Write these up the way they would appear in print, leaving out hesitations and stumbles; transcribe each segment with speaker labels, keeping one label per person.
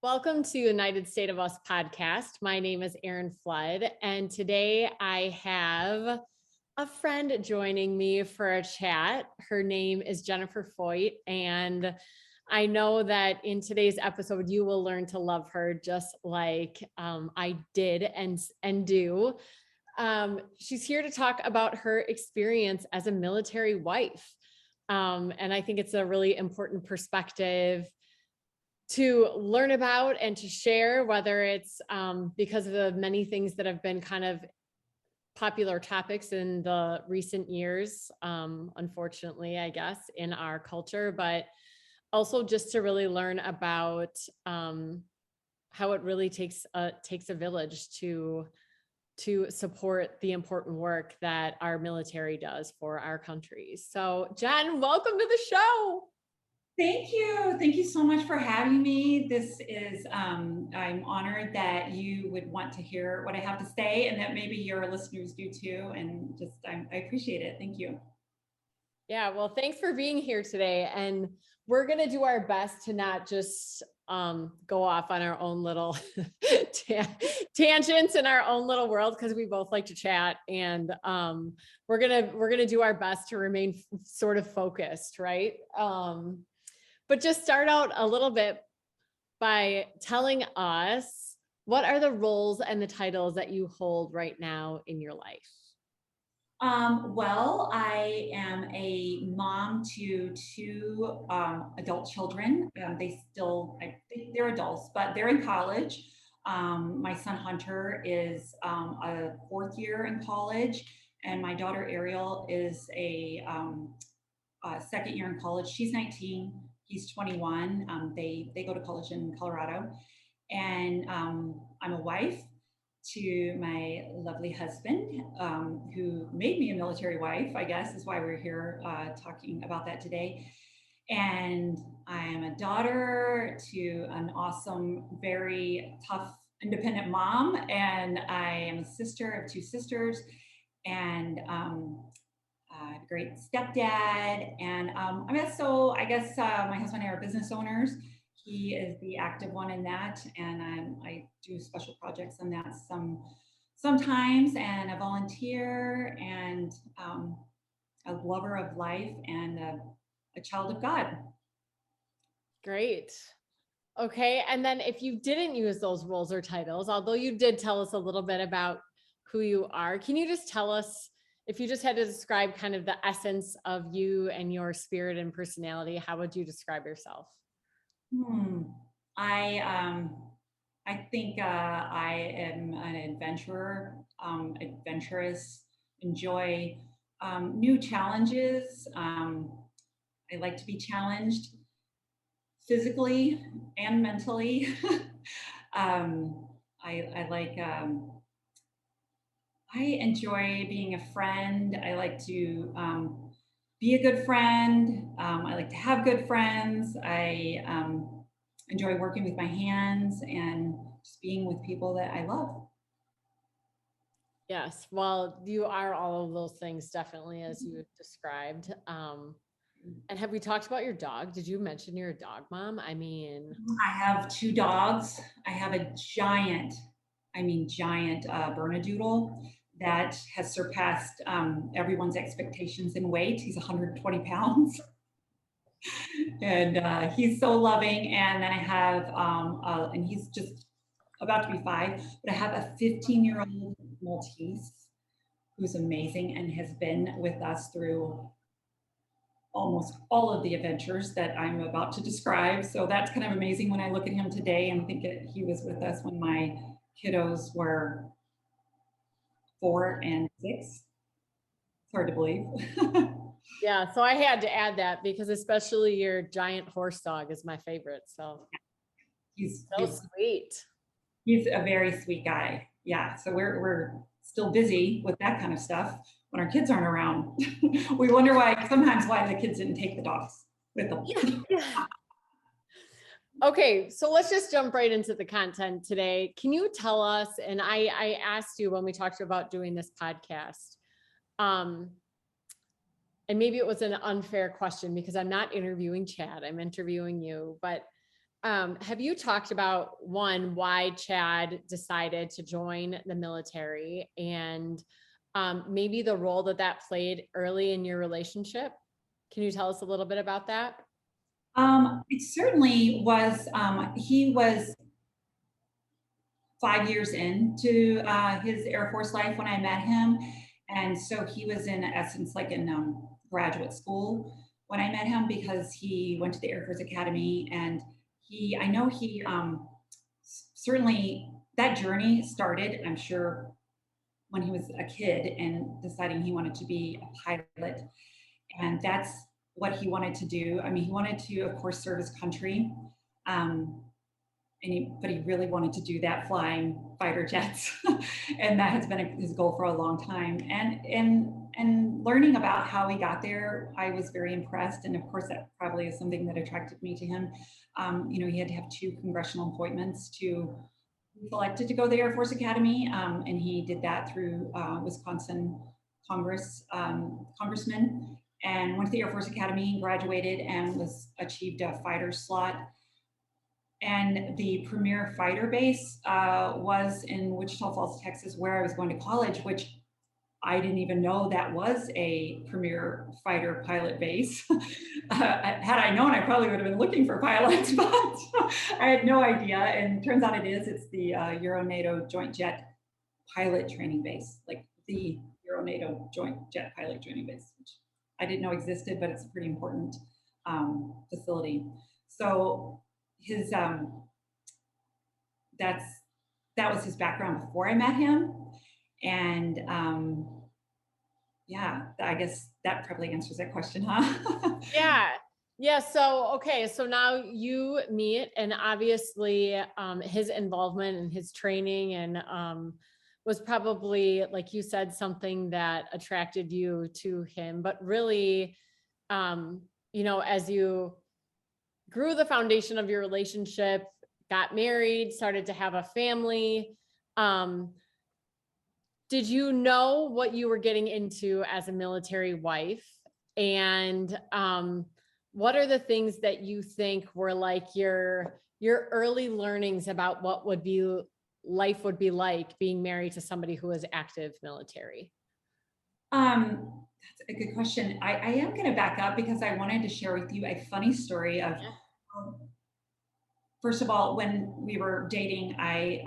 Speaker 1: Welcome to United State of Us podcast. My name is Erin Flood, and today I have a friend joining me for a chat. Her name is Jennifer Feucht, and I know that in today's episode, you will learn to love her just like I did and do. She's here to talk about her experience as a military wife. And I think it's a really important perspective to learn about and to share, whether it's because of the many things that have been kind of popular topics in the recent years, unfortunately, I guess, in our culture, but also just to really learn about how it really takes a village to support the important work that our military does for our countries. So, Jen, welcome to the show.
Speaker 2: Thank you. Thank you so much for having me. This is, I'm honored that you would want to hear what I have to say and that maybe your listeners do too. And just, I appreciate it. Thank you.
Speaker 1: Yeah, well, thanks for being here today. And we're going to do our best to not just go off on our own little tangents in our own little world, because we both like to chat. And we're gonna do our best to remain sort of focused, right? But just start out a little bit by telling us, what are the roles and the titles that you hold right now in your life?
Speaker 2: Well, I am a mom to two adult children. I think they're adults, but they're in college. My son Hunter is a fourth year in college, and my daughter Ariel is a second year in college. She's 19, he's 21. They go to college in Colorado. And I'm a wife to my lovely husband, who made me a military wife, I guess is why we're here talking about that today. And I am a daughter to an awesome, very tough, independent mom. And I am a sister of two sisters. And a great stepdad. And I guess my husband and I are business owners. He is the active one in that, and I do special projects on that sometimes, and a volunteer, and a lover of life, and a child of God.
Speaker 1: Great. Okay. And then if you didn't use those roles or titles, although you did tell us a little bit about who you are, can you just tell us, if you just had to describe kind of the essence of you and your spirit and personality, how would you describe yourself?
Speaker 2: I think I am an adventurer, adventurous, enjoy new challenges. I like to be challenged physically and mentally. I like, I enjoy being a friend. I like to be a good friend. I like to have good friends. I enjoy working with my hands and just being with people that I love.
Speaker 1: Yes. Well, you are all of those things, definitely, as you described. And have we talked about your dog? Did you mention you're a dog mom? I mean,
Speaker 2: I have two dogs. I have a giant Bernedoodle that has surpassed everyone's expectations in weight. He's 120 pounds. And he's so loving. And then I have, and he's just about to be 5, but I have a 15-year-old Maltese who's amazing and has been with us through almost all of the adventures that I'm about to describe. So that's kind of amazing when I look at him today and think that he was with us when my kiddos were 4 and 6. It's hard to believe.
Speaker 1: yeah. So I had to add that because especially your giant horse dog is my favorite. So
Speaker 2: he's
Speaker 1: sweet.
Speaker 2: He's a very sweet guy. Yeah. So we're still busy with that kind of stuff when our kids aren't around. We wonder sometimes why the kids didn't take the dogs with them.
Speaker 1: Yeah. Okay, so let's just jump right into the content today. Can you tell us, and I asked you when we talked about doing this podcast, and maybe it was an unfair question because I'm not interviewing Chad, I'm interviewing you, but Have you talked about why Chad decided to join the military and maybe the role that played early in your relationship? Can you tell us a little bit about that?
Speaker 2: It certainly was. He was 5 years into his Air Force life when I met him. And so he was in essence like in graduate school when I met him because he went to the Air Force Academy. And I know he certainly, that journey started, I'm sure, when he was a kid and deciding he wanted to be a pilot. And that's what he wanted to do. I mean, he wanted to, of course, serve his country. Um, but he really wanted to do that flying fighter jets. And that has been his goal for a long time. And learning about how he got there, I was very impressed. And of course, that probably is something that attracted me to him. He had to have 2 congressional appointments to be selected to go to the Air Force Academy. And he did that through Wisconsin congressman, and went to the Air Force Academy, graduated, and achieved a fighter slot. And the premier fighter base was in Wichita Falls, Texas, where I was going to college, which I didn't even know that was a premier fighter pilot base. Had I known, I probably would have been looking for pilots, but I had no idea. And turns out it is. It's the Euro-NATO Joint Jet Pilot Training Base, like the Euro-NATO Joint Jet Pilot Training Base, which I didn't know existed, but it's a pretty important facility. So his that was his background before I met him. And yeah, I guess that probably answers that question, huh?
Speaker 1: Yeah. Yeah. So, okay. So now you meet, and obviously his involvement and his training and was probably, like you said, something that attracted you to him. But really, as you grew the foundation of your relationship, got married, started to have a family, did you know what you were getting into as a military wife? And what are the things that you think were like your early learnings about what life would be like being married to somebody who was active military?
Speaker 2: That's a good question. I am going to back up because I wanted to share with you a funny story of, first of all, when we were dating, I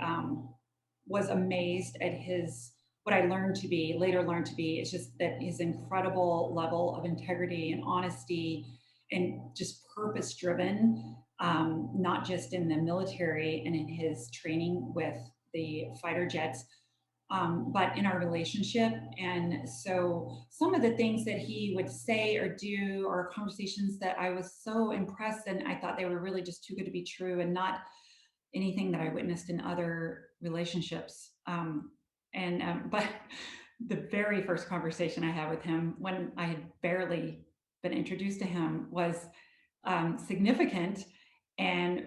Speaker 2: was amazed at what I later learned to be, it's just that his incredible level of integrity and honesty and just purpose driven, not just in the military and in his training with the fighter jets, but in our relationship. And so some of the things that he would say or do are conversations that I was so impressed, and I thought they were really just too good to be true and not anything that I witnessed in other relationships. But the very first conversation I had with him when I had barely been introduced to him was significant and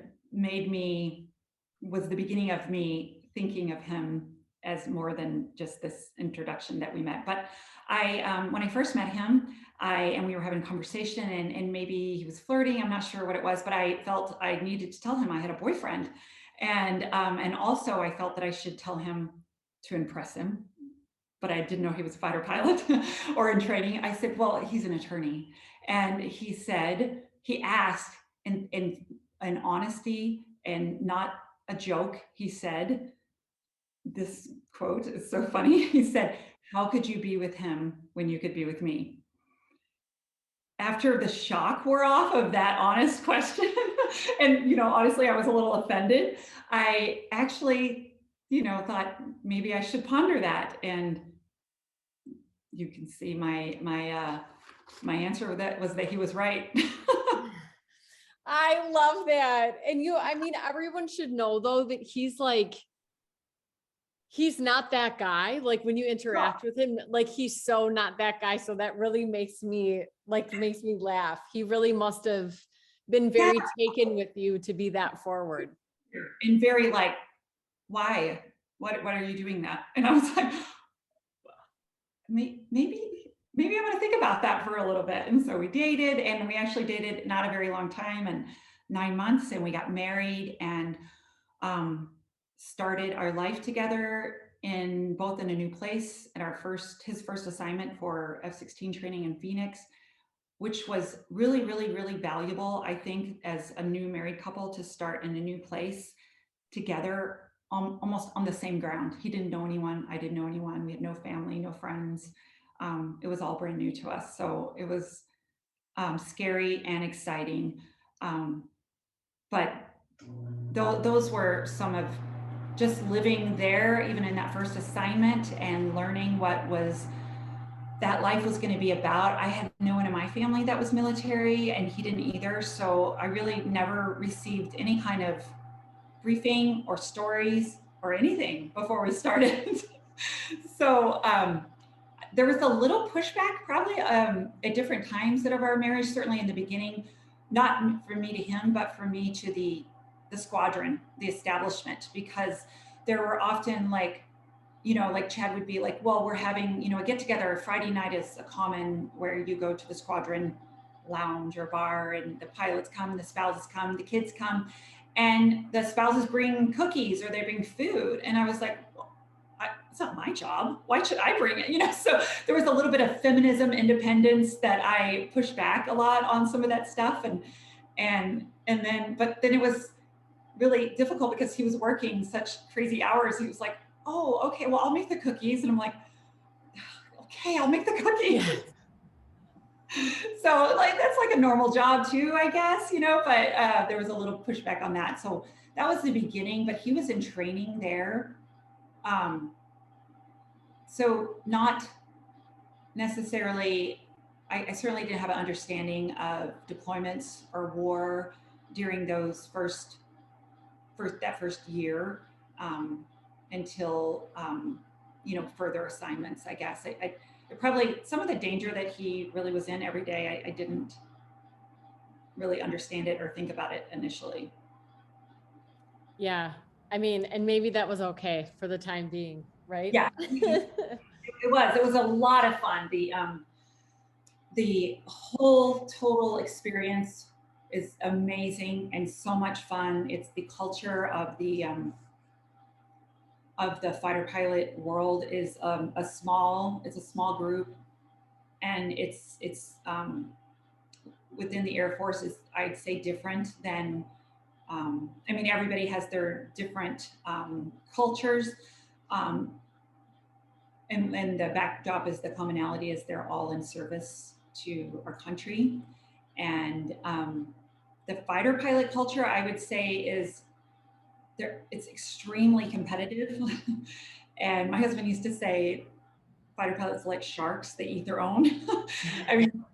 Speaker 2: was the beginning of me thinking of him as more than just this introduction that we met. But when I first met him, and we were having a conversation, and maybe he was flirting, I'm not sure what it was, but I felt I needed to tell him I had a boyfriend. And also I felt that I should tell him to impress him, but I didn't know he was a fighter pilot or in training. I said, well, he's an attorney. And he asked in honesty and not a joke, he said, this quote is so funny. He said, how could you be with him when you could be with me? After the shock wore off of that honest question, and honestly, I was a little offended. I actually, thought maybe I should ponder that. And you can see my answer with that was that he was right.
Speaker 1: I love that. And everyone should know though that he's not that guy. Like when you interact with him, like he's so not that guy. So that really makes me laugh. He really must have been very taken with you to be that forward.
Speaker 2: And very like, why? What are you doing that? And I was like, maybe I'm going to think about that for a little bit. And so we dated, and we actually dated not a very long time. And 9 months, and we got married and started our life together in both in a new place at his first assignment for F-16 training in Phoenix, which was really, really, really valuable, I think, as a new married couple to start in a new place together, almost on the same ground. He didn't know anyone. I didn't know anyone. We had no family, no friends. It was all brand new to us. So it was scary and exciting. But those were some of just living there, even in that first assignment, and learning what was that life was going to be about. I had no one in my family that was military, and he didn't either. So I really never received any kind of briefing or stories or anything before we started. So there was a little pushback probably at different times of our marriage, certainly in the beginning, not for me to him, but for me to the squadron, the establishment, because there were often like, like Chad would be like, well, we're having, a get together. Friday night is a common where you go to the squadron lounge or bar, and the pilots come, the spouses come, the kids come, and the spouses bring cookies or they bring food. And I was like, well, it's not my job. Why should I bring it? So there was a little bit of feminism, independence that I pushed back a lot on some of that stuff. But then it was really difficult because he was working such crazy hours. He was like, oh, okay, well, I'll make the cookies. And I'm like, okay, I'll make the cookies. Yeah. So like, that's like a normal job too, I guess, but there was a little pushback on that. So that was the beginning, but he was in training there. So not necessarily, I certainly didn't have an understanding of deployments or war during those that first year until further assignments, I guess. I probably, some of the danger that he really was in every day, I didn't really understand it or think about it initially.
Speaker 1: Yeah. I mean, and maybe that was okay for the time being, right?
Speaker 2: Yeah, it was a lot of fun. The whole total experience is amazing and so much fun. It's the culture of the fighter pilot world is a small group, and it's within the Air Force is, I'd say, different than I mean, everybody has their different cultures, and the backdrop is the commonality is they're all in service to our country. And the fighter pilot culture, I would say, is there. It's extremely competitive. And my husband used to say, fighter pilots are like sharks; they eat their own. I mean,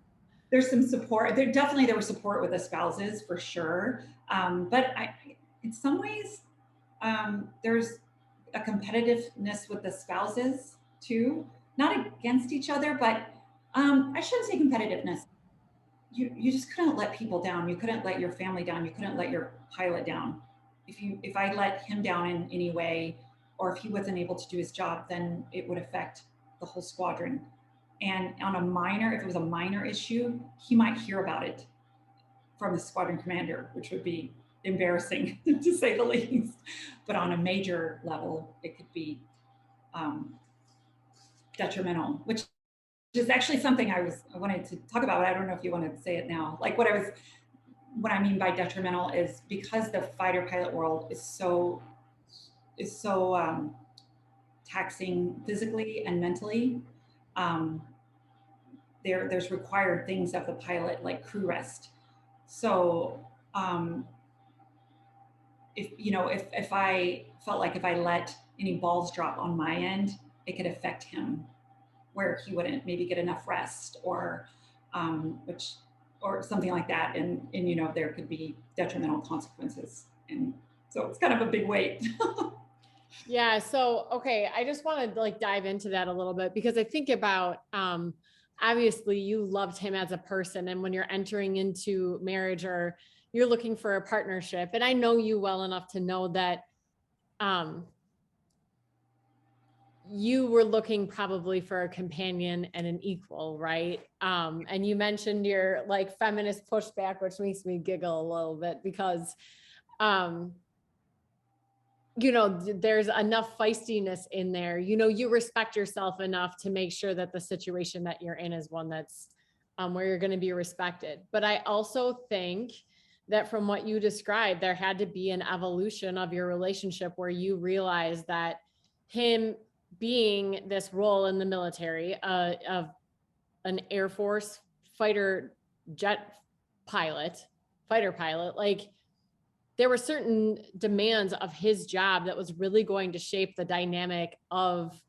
Speaker 2: there's some support. There was support with the spouses for sure, but in some ways, there's a competitiveness with the spouses too, not against each other, but I shouldn't say competitiveness. You just couldn't let people down. You couldn't let your family down. You couldn't let your pilot down. If I let him down in any way, or if he wasn't able to do his job, then it would affect the whole squadron. And if it was a minor issue, he might hear about it from the squadron commander, which would be embarrassing to say the least. But on a major level, it could be detrimental, which is actually something I wanted to talk about, but I don't know if you want to say it now. Like what I mean by detrimental is because the fighter pilot world is so taxing physically and mentally. There's required things of the pilot, like crew rest. So if I felt like if I let any balls drop on my end, it could affect him, where he wouldn't maybe get enough rest, or something like that, and there could be detrimental consequences, and so it's kind of a big weight.
Speaker 1: Yeah. So, okay. I just want to like dive into that a little bit, because I think about, obviously you loved him as a person, and when you're entering into marriage or you're looking for a partnership, and I know you well enough to know that, you were looking probably for a companion and an equal, right? And you mentioned your like feminist pushback, which makes me giggle a little bit because, um, there's enough feistiness in there. You respect yourself enough to make sure that the situation that you're in is one that's where you're going to be respected. But I also think that from what you described, there had to be an evolution of your relationship where you realized that him being this role in the military of an Air Force fighter jet pilot, fighter pilot, like there were certain demands of his job that was really going to shape the dynamic of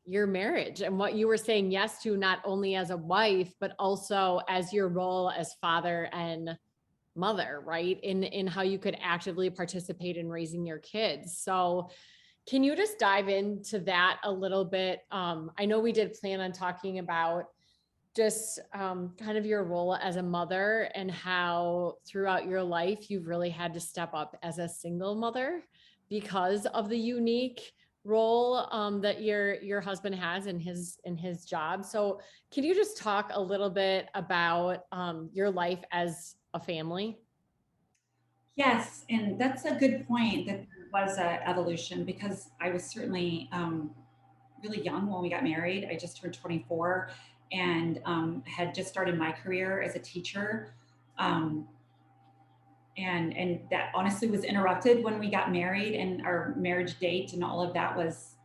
Speaker 1: your marriage and what you were saying yes to, not only as a wife, but also as your role as father and mother, right? In how you could actively participate in raising your kids. So can you just dive into that a little bit? I know we did plan on talking about just kind of your role as a mother and how throughout your life you've really had to step up as a single mother because of the unique role that your husband has in his job. So can you just talk a little bit about your life as a family?
Speaker 2: Yes, and that's a good point that there was a evolution because I was certainly really young when we got married. I just turned 24 and had just started my career as a teacher. Um, and that honestly was interrupted when we got married, and our marriage date and all of that was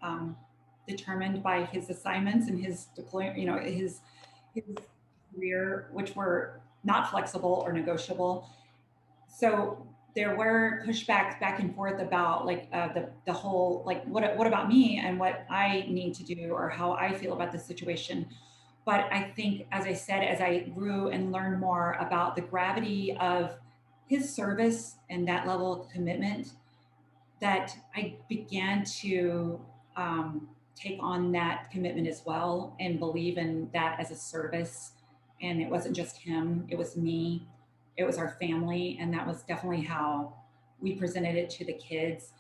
Speaker 2: determined by his assignments and his deployment, his career, which were not flexible or negotiable. So there were pushbacks back and forth about like the whole like what about me and what I need to do or how I feel about the situation. But I think, as I said, as I grew and learned more about the gravity of his service and that level of commitment, that I began to take on that commitment as well and believe in that as a service. And it wasn't just him, it was me, it was our family. And that was definitely how we presented it to the kids.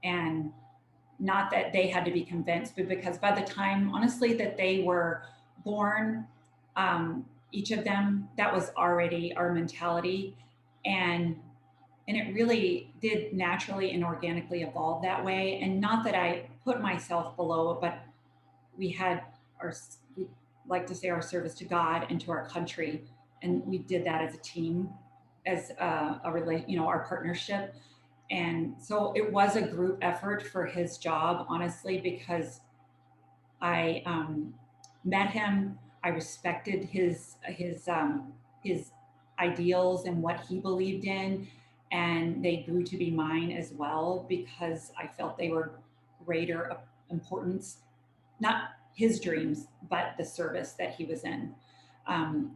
Speaker 2: And not that they had to be convinced, but because by the time, honestly, that they were born, each of them, that was already our mentality. And and it really did naturally and organically evolve that way. And not that I put myself below it, but we had our, we like to say, our service to God and to our country, and we did that as a team, as our partnership. And so it was a group effort for his job, honestly, because I met him. I respected his ideals and what he believed in, and they grew to be mine as well because I felt they were greater importance, not his dreams, but the service that he was in.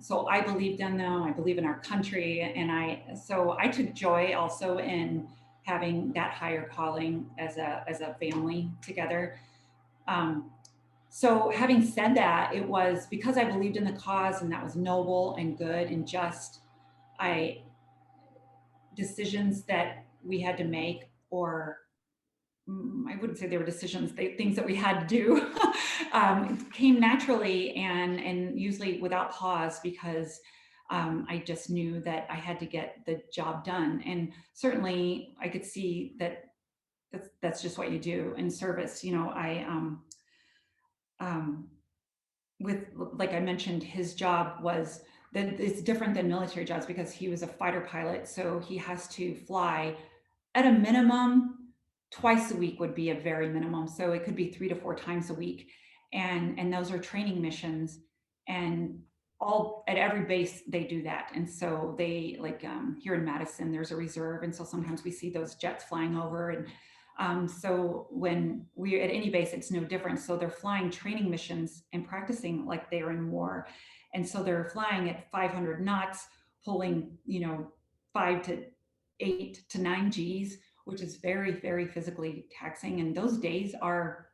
Speaker 2: So I believed in them. I believe in our country, and I took joy also in having that higher calling as a family together. Um, so, having said that, it was because I believed in the cause and that was noble and good and just. I Decisions that we had to make, or I wouldn't say they were decisions, things that we had to do, came naturally and usually without pause because I just knew that I had to get the job done. And certainly, I could see that that's just what you do in service. Um, with like I mentioned, his job was that it's different than military jobs because he was a fighter pilot, so he has to fly at a minimum twice a week would be a very minimum. So it could be 3 to 4 times a week, and those are training missions, and all at every base they do that. And so they like here in Madison, there's a reserve, and so sometimes we see those jets flying over, and so when we're at any base, it's no different. So they're flying training missions and practicing like they're in war. And so they're flying at 500 knots, pulling, 5 to 8 to 9 Gs, which is very, very physically taxing. And those days are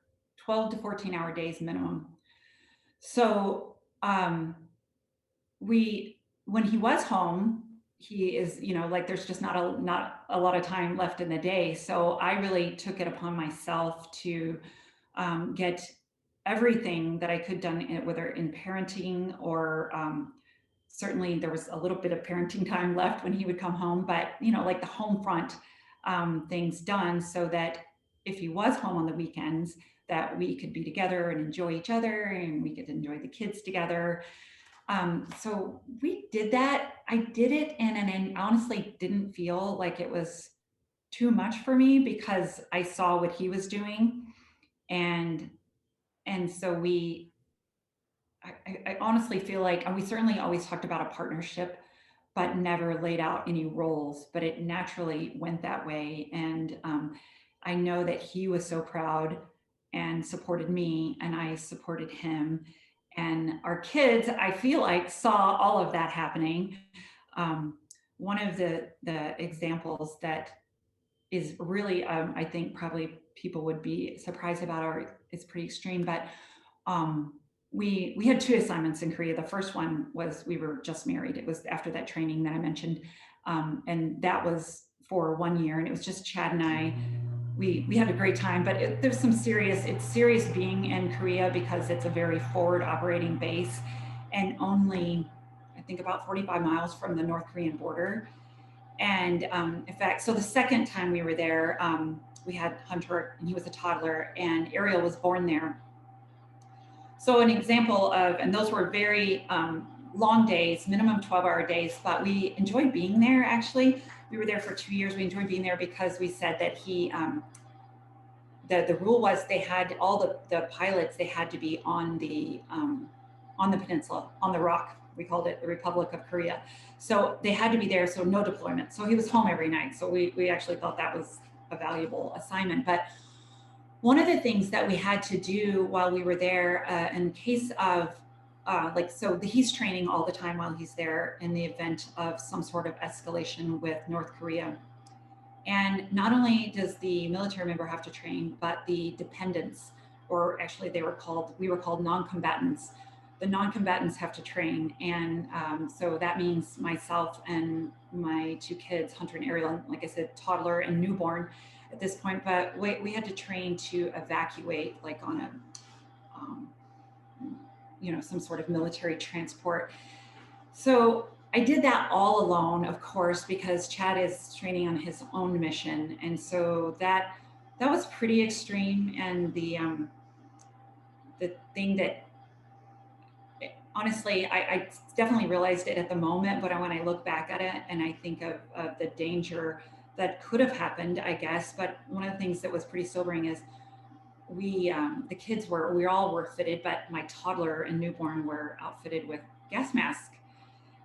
Speaker 2: 12 to 14-hour days minimum. So when he was home, he is, like there's just not a lot of time left in the day. So I really took it upon myself to get everything that I could done, whether in parenting or certainly there was a little bit of parenting time left when he would come home, but like the home front things done so that if he was home on the weekends, that we could be together and enjoy each other and we could enjoy the kids together. So we did that. I did it and honestly didn't feel like it was too much for me because I saw what he was doing. And so I honestly feel like, and we certainly always talked about a partnership, but never laid out any roles, but it naturally went that way. And I know that he was so proud and supported me, and I supported him. And our kids, I feel like, saw all of that happening. Um, One of the examples that is really, I think probably people would be surprised about, or it's pretty extreme, but um, we had two assignments in Korea. The first one was we were just married. It was after that training that I mentioned, and that was for 1 year, and it was just Chad and I. We had a great time, but there's some it's serious being in Korea because it's a very forward operating base, and only I think about 45 miles from the North Korean border. And in fact, so the second time we were there, we had Hunter, and he was a toddler, and Ariel was born there. So an example of, and those were very long days, minimum 12-hour days, but we enjoyed being there. Actually, we were there for 2 years. We enjoyed being there because we said that the rule was they had all the pilots, they had to be on the peninsula, on the rock. We called it the Republic of Korea. So they had to be there, so no deployment. So he was home every night. So we actually thought that was a valuable assignment. But one of the things that we had to do while we were there, in case of he's training all the time while he's there in the event of some sort of escalation with North Korea. And not only does the military member have to train, but the dependents, or actually we were called non-combatants. The non-combatants have to train. And so that means myself and my two kids, Hunter and Ariel, like I said, toddler and newborn at this point, but we had to train to evacuate, like on a, some sort of military transport. So I did that all alone, of course, because Chad is training on his own mission, and so that was pretty extreme. And the thing that honestly, I definitely realized it at the moment, but when I look back at it and I think of the danger that could have happened, I guess. But one of the things that was pretty sobering is the kids we all were fitted, but my toddler and newborn were outfitted with gas masks.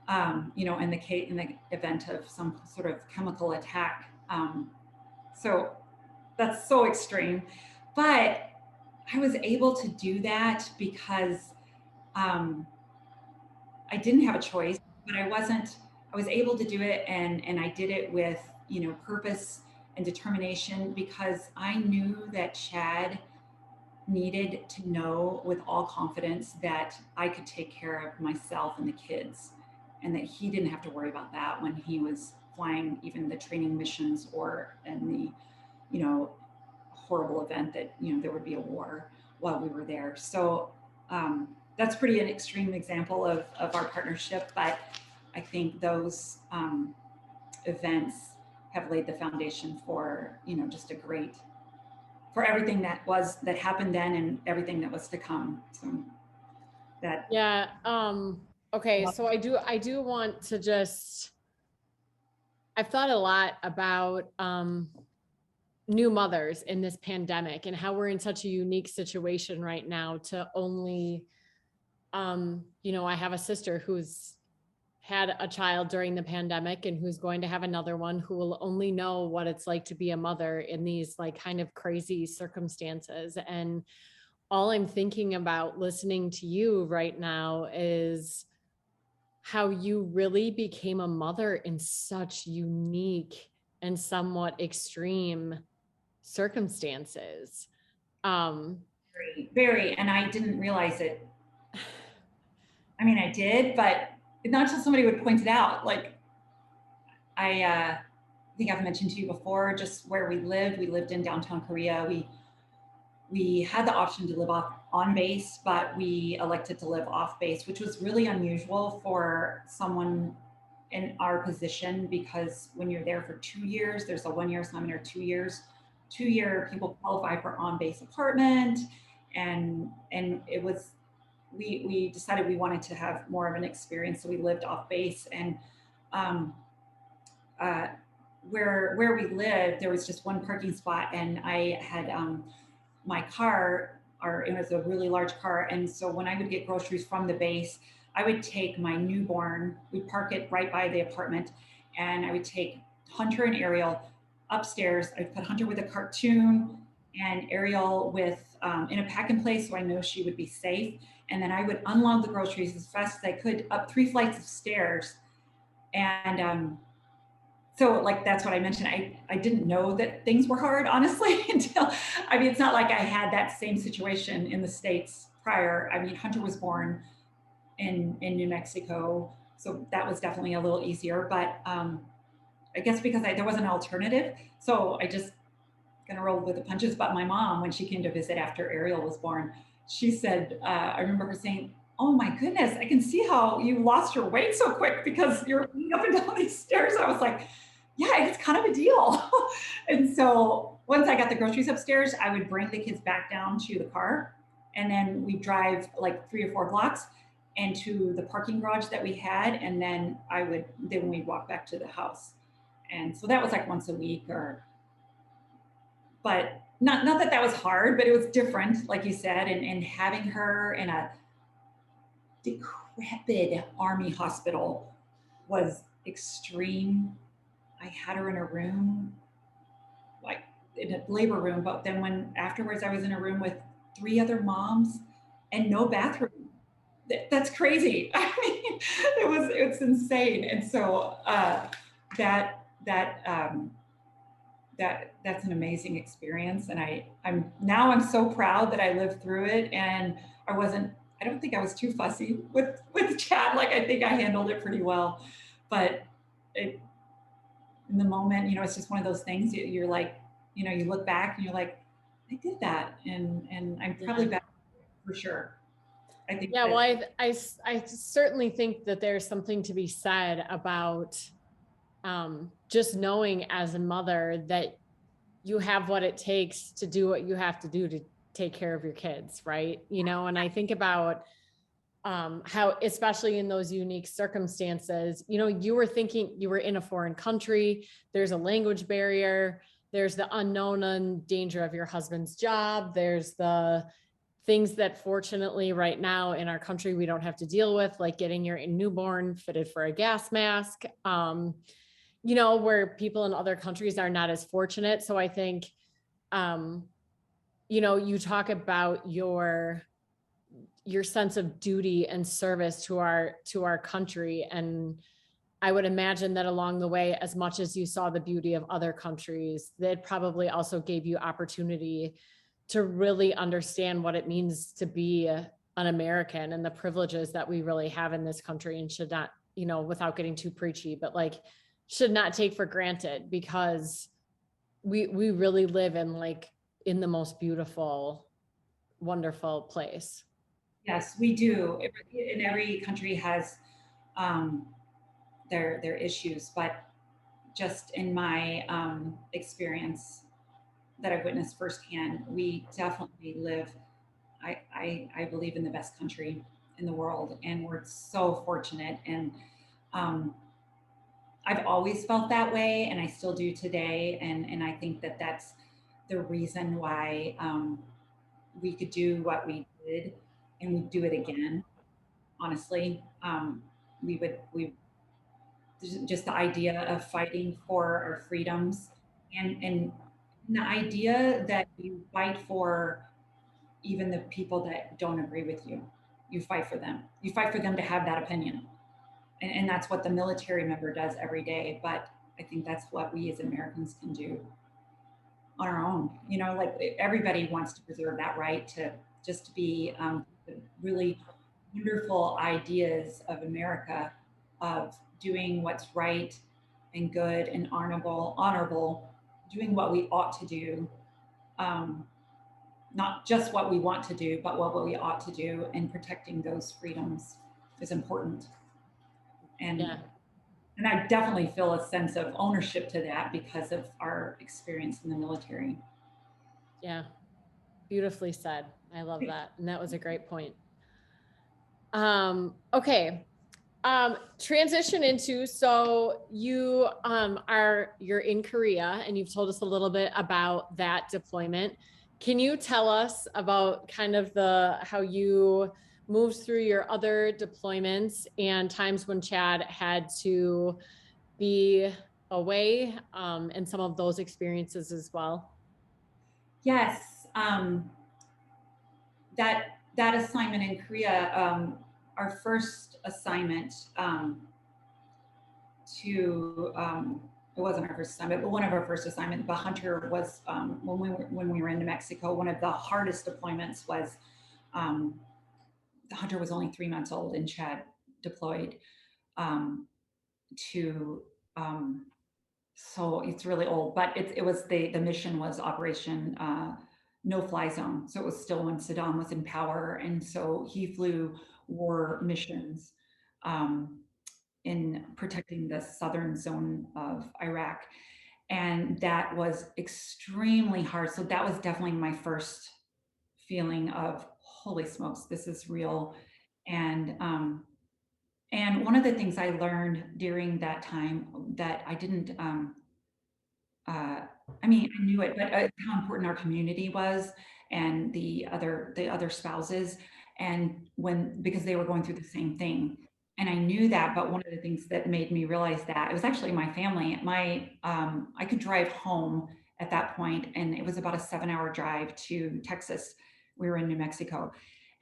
Speaker 2: In the event of some sort of chemical attack. So that's so extreme, but I was able to do that because I didn't have a choice, but I was able to do it, and I did it with, purpose and determination, because I knew that Chad needed to know with all confidence that I could take care of myself and the kids, and that he didn't have to worry about that when he was flying even the training missions, or in the, horrible event that, there would be a war while we were there. So that's pretty an extreme example of our partnership, but I think those events have laid the foundation for, just a great, for everything that happened then and everything that was to come. So that.
Speaker 1: Yeah. Okay. So I do want to just, I've thought a lot about new mothers in this pandemic and how we're in such a unique situation right now to only, I have a sister who's had a child during the pandemic and who's going to have another one, who will only know what it's like to be a mother in these like kind of crazy circumstances. And all I'm thinking about listening to you right now is how you really became a mother in such unique and somewhat extreme circumstances.
Speaker 2: Very, very, and I didn't realize it. I mean, I did, but not until somebody would point it out. Like, I think I've mentioned to you before, just where we lived in downtown Korea. we had the option to live on base, but we elected to live off base, which was really unusual for someone in our position, because when you're there for 2 years, there's a 1 year assignment or 2 years. 2 year people qualify for on base apartment, and it was we decided we wanted to have more of an experience, so we lived off base. And um, uh, where we lived, there was just one parking spot, and I had my car, or it was a really large car. And so when I would get groceries from the base, I would take my newborn, we'd park it right by the apartment, and I would take Hunter and Ariel upstairs. I'd put Hunter with a cartoon and Ariel with in a pack and play, so I know she would be safe. And then I would unload the groceries as fast as I could up 3 flights of stairs. And so like that's what I mentioned. I didn't know that things were hard, honestly, until, I mean, it's not like I had that same situation in the States prior. I mean, Hunter was born in New Mexico, so that was definitely a little easier. But I guess because there was an alternative, so I just gonna roll with the punches. But my mom, when she came to visit after Ariel was born, she said, I remember her saying, "Oh my goodness, I can see how you lost your weight so quick because you're running up and down these stairs." I was like, yeah, it's kind of a deal. And so once I got the groceries upstairs, I would bring the kids back down to the car, and then we drive like 3 or 4 blocks into the parking garage that we had, and then we'd walk back to the house. And so that was like once a week, or but not that that was hard, but it was different, like you said. And having her in a decrepit army hospital was extreme. I had her in a room, like in a labor room, but then when afterwards I was in a room with 3 other moms and no bathroom. That's crazy. I mean, it's insane. And so that that that's an amazing experience. And I'm so proud that I lived through it. And I don't think I was too fussy with Chad. Like, I think I handled it pretty well. But it, in the moment, it's just one of those things. You're like, you look back and you're like, I did that, and I'm probably
Speaker 1: Yeah.
Speaker 2: better for sure. I think
Speaker 1: Yeah, well,
Speaker 2: that.
Speaker 1: I certainly think that there's something to be said about just knowing as a mother that you have what it takes to do what you have to do to take care of your kids, right? And I think about how, especially in those unique circumstances, you were thinking you were in a foreign country, there's a language barrier, there's the unknown and danger of your husband's job, there's the things that fortunately right now in our country we don't have to deal with, like getting your newborn fitted for a gas mask, where people in other countries are not as fortunate. So I think, um, you talk about your sense of duty and service to our country. And I would imagine that along the way, as much as you saw the beauty of other countries, that probably also gave you opportunity to really understand what it means to be an American and the privileges that we really have in this country, and should not, without getting too preachy, but like should not take for granted, because we really live in the most beautiful, wonderful place.
Speaker 2: Yes, we do. And every country has um, their issues, but just in my experience that I've witnessed firsthand, we definitely live. I believe in the best country in the world, and we're so fortunate. And um, I've always felt that way, and I still do today. And I think that that's the reason why we could do what we did, and we do it again. Honestly, we just the idea of fighting for our freedoms, and the idea that you fight for even the people that don't agree with you. You fight for them. You fight for them to have that opinion, and that's what the military member does every day. But I think that's what we as Americans can do on our own. Like, everybody wants to preserve that right to just to be really wonderful ideas of America, of doing what's right and good and honorable, doing what we ought to do. Um, not just what we want to do, but what we ought to do, and protecting those freedoms is important. And
Speaker 1: Yeah.
Speaker 2: and I definitely feel a sense of ownership to that because of our experience in the military.
Speaker 1: Yeah. Beautifully said. I love that. And that was a great point. Okay. Transition into, so you're in Korea and you've told us a little bit about that deployment. Can you tell us about kind of how you moved through your other deployments and times when Chad had to be away, and some of those experiences as well?
Speaker 2: Yes, that assignment in Korea, our first assignment to it wasn't our first assignment, but one of our first assignments. But Hunter was when we were in New Mexico. One of the hardest deployments was um, Hunter was only 3 months old, and Chad deployed um, to. So it's really old, but it was the mission was Operation No Fly Zone. So it was still when Saddam was in power, and so he flew war missions. Um, in protecting the southern zone of Iraq. And that was extremely hard. So that was definitely my first feeling of holy smokes, this is real. And one of the things I learned during that time that I didn't uh, I mean, I knew it, but how important our community was, and the other spouses, and when because they were going through the same thing, and I knew that. But one of the things that made me realize that it was actually my family. I could drive home at that point, and it was about a 7-hour drive to Texas. We were in New Mexico.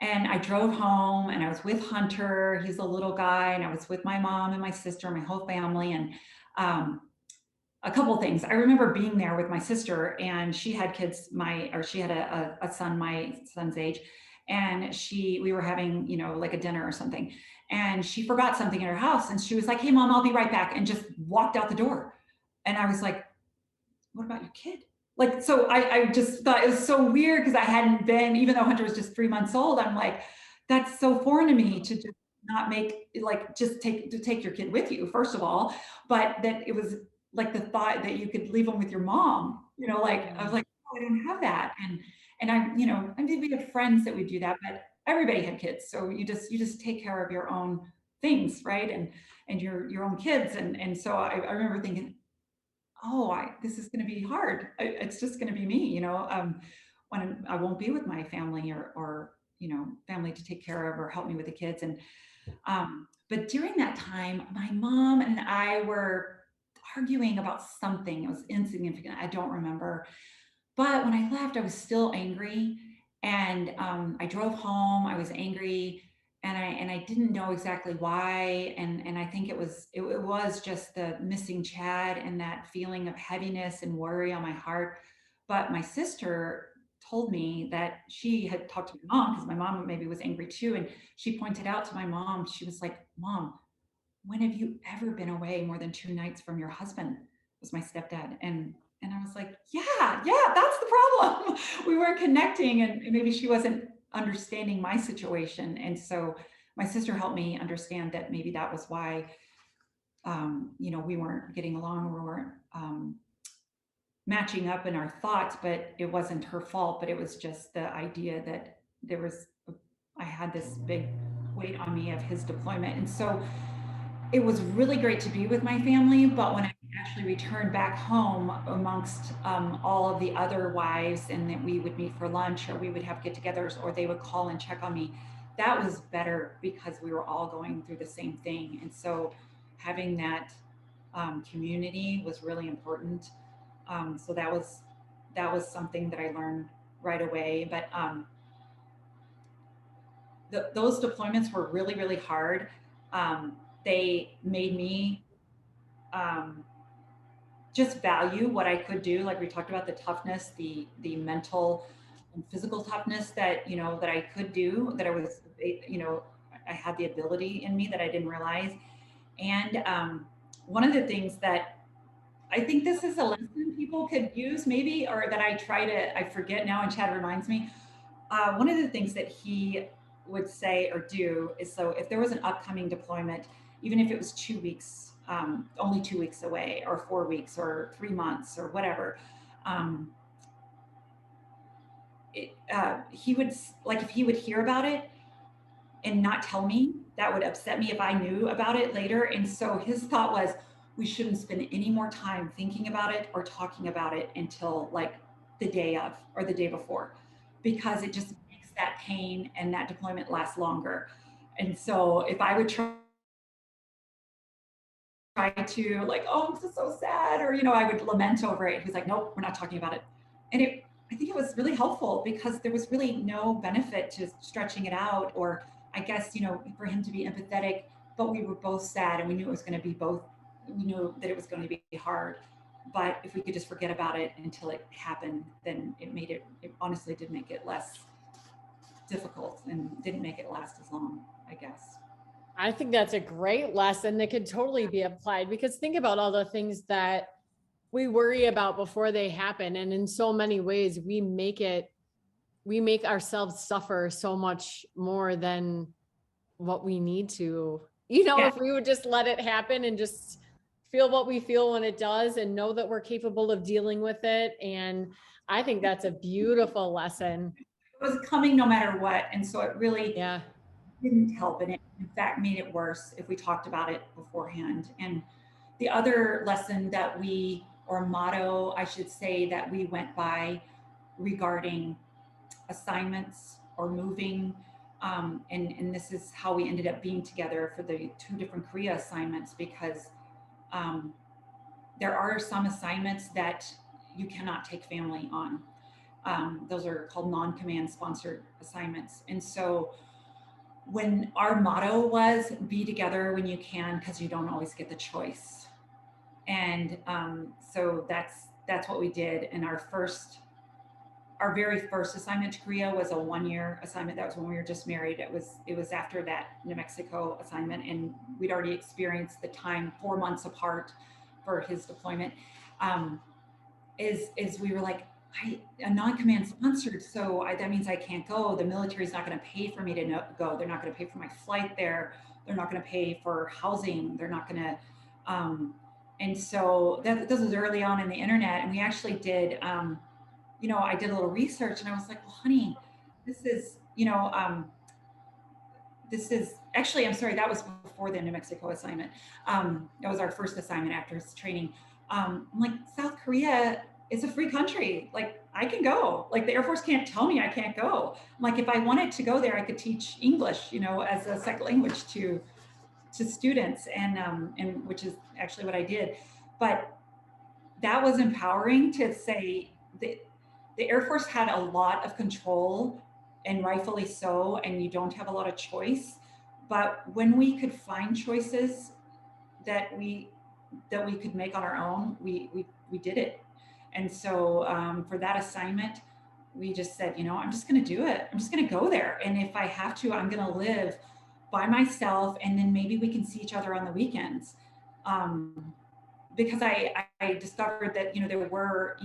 Speaker 2: And I drove home and I was with Hunter. He's a little guy, and I was with my mom and my sister, my whole family. And um, a couple of things. I remember being there with my sister, and she had kids she had a son my son's age, and we were having, like a dinner or something, and she forgot something in her house, and she was like, "Hey mom, I'll be right back," and just walked out the door. And I was like, "What about your kid?" Like, so I just thought it was so weird because I hadn't been, even though Hunter was just 3 months old, I'm like, that's so foreign to me to just not make like just take your kid with you, first of all. But that it was like the thought that you could leave them with your mom, like I was
Speaker 1: Mm.
Speaker 2: like, oh, I don't have that. And I mean, we have friends that would do that, but everybody had kids. So you just take care of your own things, right? And your own kids. And so I remember thinking, oh, this is going to be hard. It's just going to be me, when I won't be with my family, or family to take care of or help me with the kids. But during that time, my mom and I were arguing about something. It was insignificant. I don't remember. But when I left, I was still angry, and I drove home. I was angry, and I didn't know exactly why. And I think it was just the missing Chad and that feeling of heaviness and worry on my heart. But my sister told me that she had talked to my mom, because my mom maybe was angry too, and she pointed out to my mom. She was like, "Mom, when have you ever been away more than 2 nights from your husband?" Was my stepdad. And I was like, yeah, that's the problem. We weren't connecting, and maybe she wasn't understanding my situation. And so my sister helped me understand that maybe that was why, we weren't getting along, we weren't matching up in our thoughts. But it wasn't her fault, but it was just the idea that I had this big weight on me of his deployment. And so it was really great to be with my family. But when I actually returned back home amongst all of the other wives, and that we would meet for lunch, or we would have get-togethers, or they would call and check on me, that was better because we were all going through the same thing. And so having that community was really important. So that was something that I learned right away. But those deployments were really, really hard. They made me um, just value what I could do. Like we talked about, the toughness, the mental and physical toughness that I could do, that I had the ability in me that I didn't realize. And one of the things that I think this is a lesson people could use maybe, or that I forget now and Chad reminds me. One of the things that he would say or do is, so if there was an upcoming deployment, even if it was 2 weeks, only 2 weeks away, or 4 weeks, or 3 months, or whatever, um, he would, like, if he would hear about it and not tell me, that would upset me if I knew about it later. And so his thought was, we shouldn't spend any more time thinking about it or talking about it until like the day of or the day before, because it just makes that pain and that deployment last longer. And so if I would try to, like, oh, I'm just so sad, or, I would lament over it, he's like, nope, we're not talking about it. And I think it was really helpful, because there was really no benefit to stretching it out, or I guess, for him to be empathetic, but we were both sad, and we knew it was going to be both, we knew that it was going to be hard. But if we could just forget about it until it happened, then it honestly did make it less difficult and didn't make it last as long, I guess.
Speaker 1: I think that's a great lesson that could totally be applied, because think about all the things that we worry about before they happen. And in so many ways, we make ourselves suffer so much more than what we need to.
Speaker 2: Yeah.
Speaker 1: If we would just let it happen and just feel what we feel when it does, and know that we're capable of dealing with it. And I think that's a beautiful lesson.
Speaker 2: It was coming no matter what. And so it really
Speaker 1: Yeah.
Speaker 2: didn't help. And it, in fact, made it worse if we talked about it beforehand. And the other lesson that or motto, I should say, that we went by regarding assignments or moving, and this is how we ended up being together for the 2 different Korea assignments, because um, there are some assignments that you cannot take family on. Those are called non-command sponsored assignments. And so when our motto was, be together when you can, because you don't always get the choice. And so that's what we did. And our very first assignment to Korea was a 1-year assignment. That was when we were just married. It was after that New Mexico assignment, and we'd already experienced the time 4 months apart for his deployment. Is we were like, a non-command sponsored, so that means I can't go. The military's not going to pay for me to go. They're not going to pay for my flight there. They're not going to pay for housing. They're not going to. And so this was early on in the internet, and we actually did. I did a little research, and I was like, well, honey, this is, this is actually, I'm sorry, that was before the New Mexico assignment. That was our first assignment after his training. I'm like, South Korea is a free country. Like, I can go. Like, the Air Force can't tell me I can't go. I'm like, if I wanted to go there, I could teach English, as a second language to students, and which is actually what I did. But that was empowering to say that the Air Force had a lot of control, and rightfully so, and you don't have a lot of choice. But when we could find choices that we could make on our own, we did it. And so for that assignment, we just said, I'm just going to do it. I'm just going to go there. And if I have to, I'm going to live by myself. And then maybe we can see each other on the weekends. Because I discovered that, there were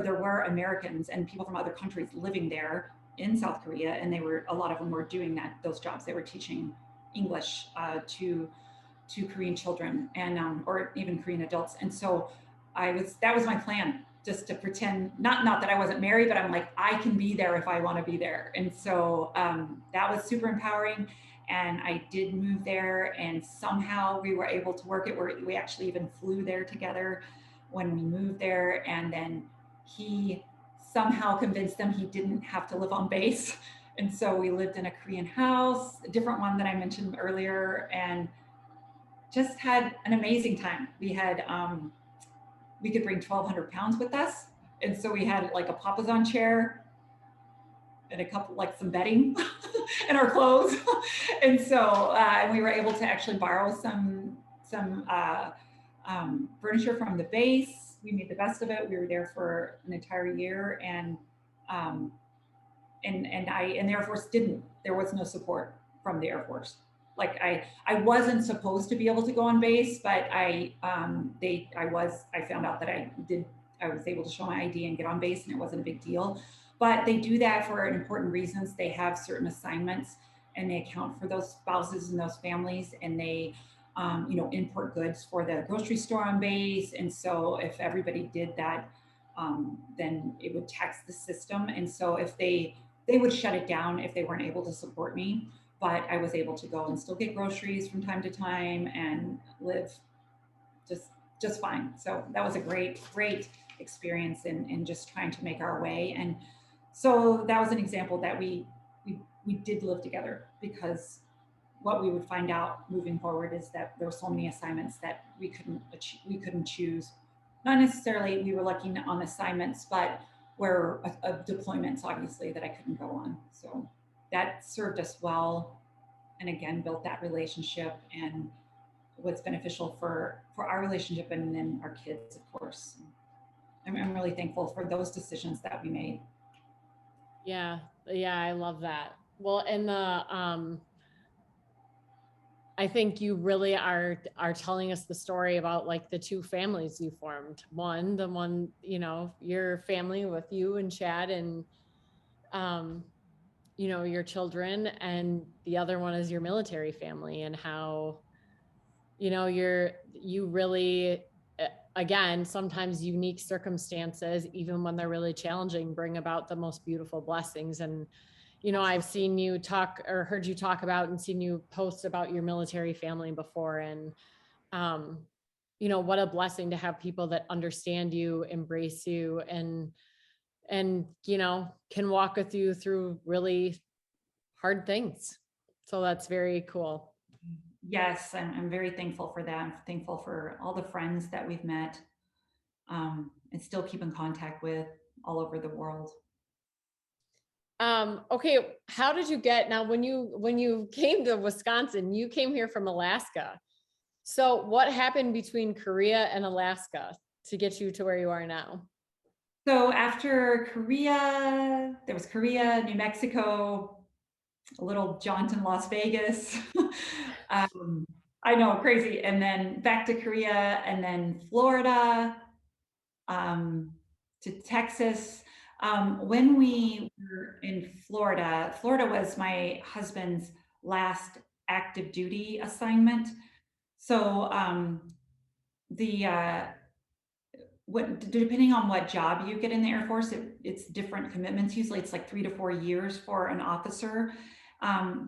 Speaker 2: there were Americans and people from other countries living there in South Korea. And a lot of them were doing those jobs. They were teaching English to Korean children, and or even Korean adults. And so that was my plan, just to pretend, not that I wasn't married, but I'm like, I can be there if I want to be there. And so that was super empowering. And I did move there, and somehow we were able to work it. We actually even flew there together when we moved there. And then he somehow convinced them he didn't have to live on base. And so we lived in a Korean house, a different one that I mentioned earlier, and just had an amazing time. We had, we could bring 1,200 pounds with us. And so we had like a papasan chair and a couple, like some bedding and our clothes. And so, and we were able to actually borrow some furniture from the base. We made the best of it. We were there for an entire year, and the Air Force there was no support from the Air Force. Like I wasn't supposed to be able to go on base, but I found out that I did I was able to show my ID and get on base, and it wasn't a big deal. But they do that for important reasons. They have certain assignments, and they account for those spouses and those families, and they import goods for the grocery store on base. And so if everybody did that, then it would tax the system. And so if they would shut it down if they weren't able to support me. But I was able to go and still get groceries from time to time and live just just fine. So that was a great experience in just trying to make our way. And so that was an example that we did live together, because what we would find out moving forward is that there were so many assignments that we couldn't choose. Not necessarily we were looking on assignments, but where deployments obviously that I couldn't go on. So that served us well, and again built that relationship and was beneficial for our relationship and then our kids, of course. I'm really thankful for those decisions that we made.
Speaker 1: Yeah. Yeah, I love that. Well, and I think you really are telling us the story about like the two families you formed. The one, your family with you and Chad and um your children, and the other one is your military family, and how you really, again, sometimes unique circumstances, even when they're really challenging, bring about the most beautiful blessings. And I've seen you talk or heard you talk about and seen you post about your military family before. And um what a blessing to have people that understand you, embrace you, and can walk with you through really hard things. So that's very cool.
Speaker 2: Yes, I'm very thankful for that. I'm thankful for all the friends that we've met, and still keep in contact with all over the world.
Speaker 1: Okay, how did you get, now when you came to Wisconsin, you came here from Alaska. So what happened between Korea and Alaska to get you to where you are now?
Speaker 2: So after Korea, there was Korea, New Mexico, a little jaunting Las Vegas. um, I know, crazy. And then back to Korea, and then Florida, um, to Texas. When we were in Florida, Florida was my husband's last active duty assignment. So the what depending on what job you get in the Air Force, it's different commitments. Usually, it's like 3 to 4 years for an officer.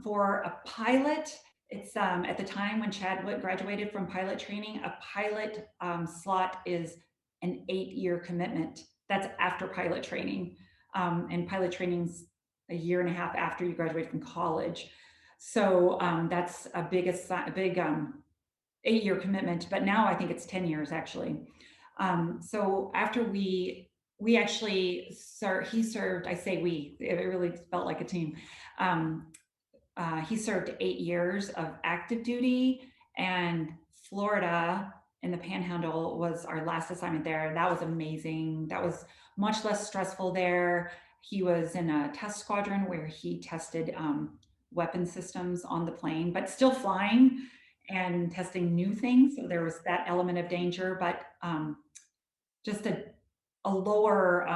Speaker 2: For a pilot, it's at the time when Chad graduated from pilot training, a pilot slot is an 8-year commitment. That's after pilot training, and pilot training's a year and a half after you graduate from college. So that's a big 8-year commitment. But now I think it's 10 years actually. So after we actually he served, I say we, it really felt like a team. He served 8 years of active duty, and Florida in the Panhandle was our last assignment there. That was amazing. That was much less stressful there. He was in a test squadron where he tested weapon systems on the plane, but still flying and testing new things. So there was that element of danger, but just a lower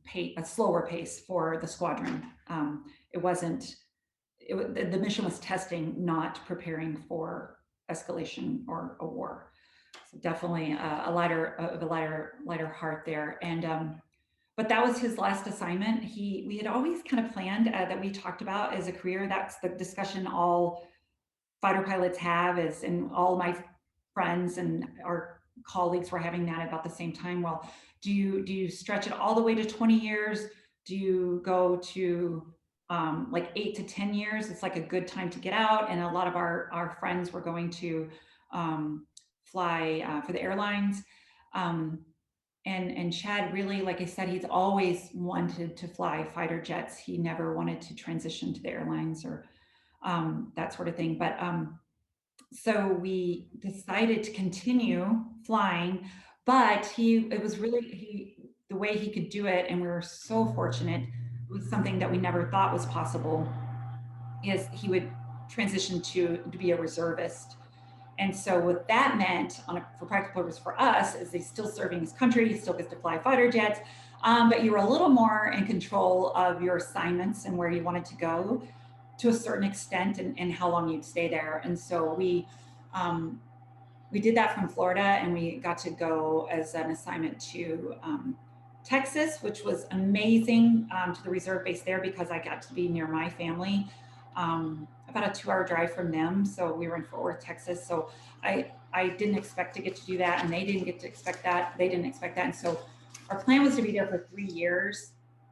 Speaker 2: pace, a slower pace for the squadron. It wasn't. The mission was testing, not preparing for escalation or a war. So definitely a lighter heart there. And but that was his last assignment. We had always kind of planned that we talked about as a career. That's the discussion all fighter pilots have is, and all my friends and our colleagues were having that about the same time. Well, do you stretch it all the way to 20 years? Do you go to like 8 to 10 years? It's like a good time to get out. And a lot of our friends were going to fly for the airlines. And Chad really, like I said, he's always wanted to fly fighter jets. He never wanted to transition to the airlines or that sort of thing. But so we decided to continue flying, but it was really the way he could do it, and we were so fortunate. It was something that we never thought was possible. Is he would transition to be a reservist, And so what that meant for practical purpose for us is he's still serving his country, he still gets to fly fighter jets, but you were a little more in control of your assignments and where you wanted to go to a certain extent, and how long you'd stay there. And so we did that from Florida, and we got to go as an assignment to Texas, which was amazing, to the reserve base there, because I got to be near my family, about a 2-hour drive from them. So we were in Fort Worth, Texas. So I didn't expect to get to do that, and they didn't get to expect that. They didn't expect that. And so our plan was to be there for 3 years,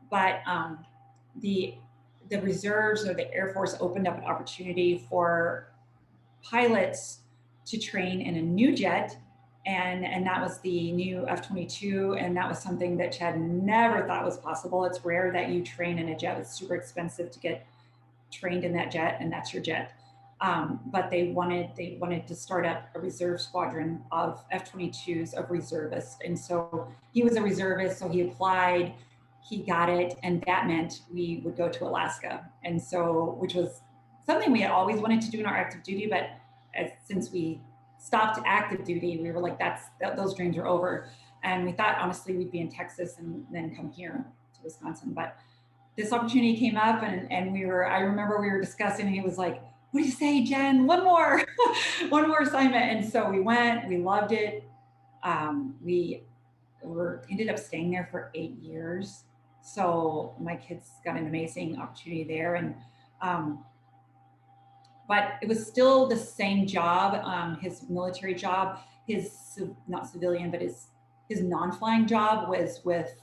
Speaker 2: but the reserves or the Air Force opened up an opportunity for pilots to train in a new jet, and that was the new F-22, and that was something that Chad never thought was possible. It's rare that you train in a jet. It's super expensive to get trained in that jet, and that's your jet. But they wanted to start up a reserve squadron of F-22s of reservists, and so he was a reservist, so he applied, he got it, and that meant we would go to Alaska, and so, which was something we had always wanted to do in our active duty, but since we stopped active duty, we were like, those dreams are over. And we thought, honestly, we'd be in Texas and then come here to Wisconsin. But this opportunity came up, and I remember we were discussing, and he was like, what do you say, Jen? One more, one more assignment. And so we went, we loved it. We ended up staying there for 8 years. So my kids got an amazing opportunity there. And, but it was still the same job, his military job, his, not civilian, but his non-flying job was with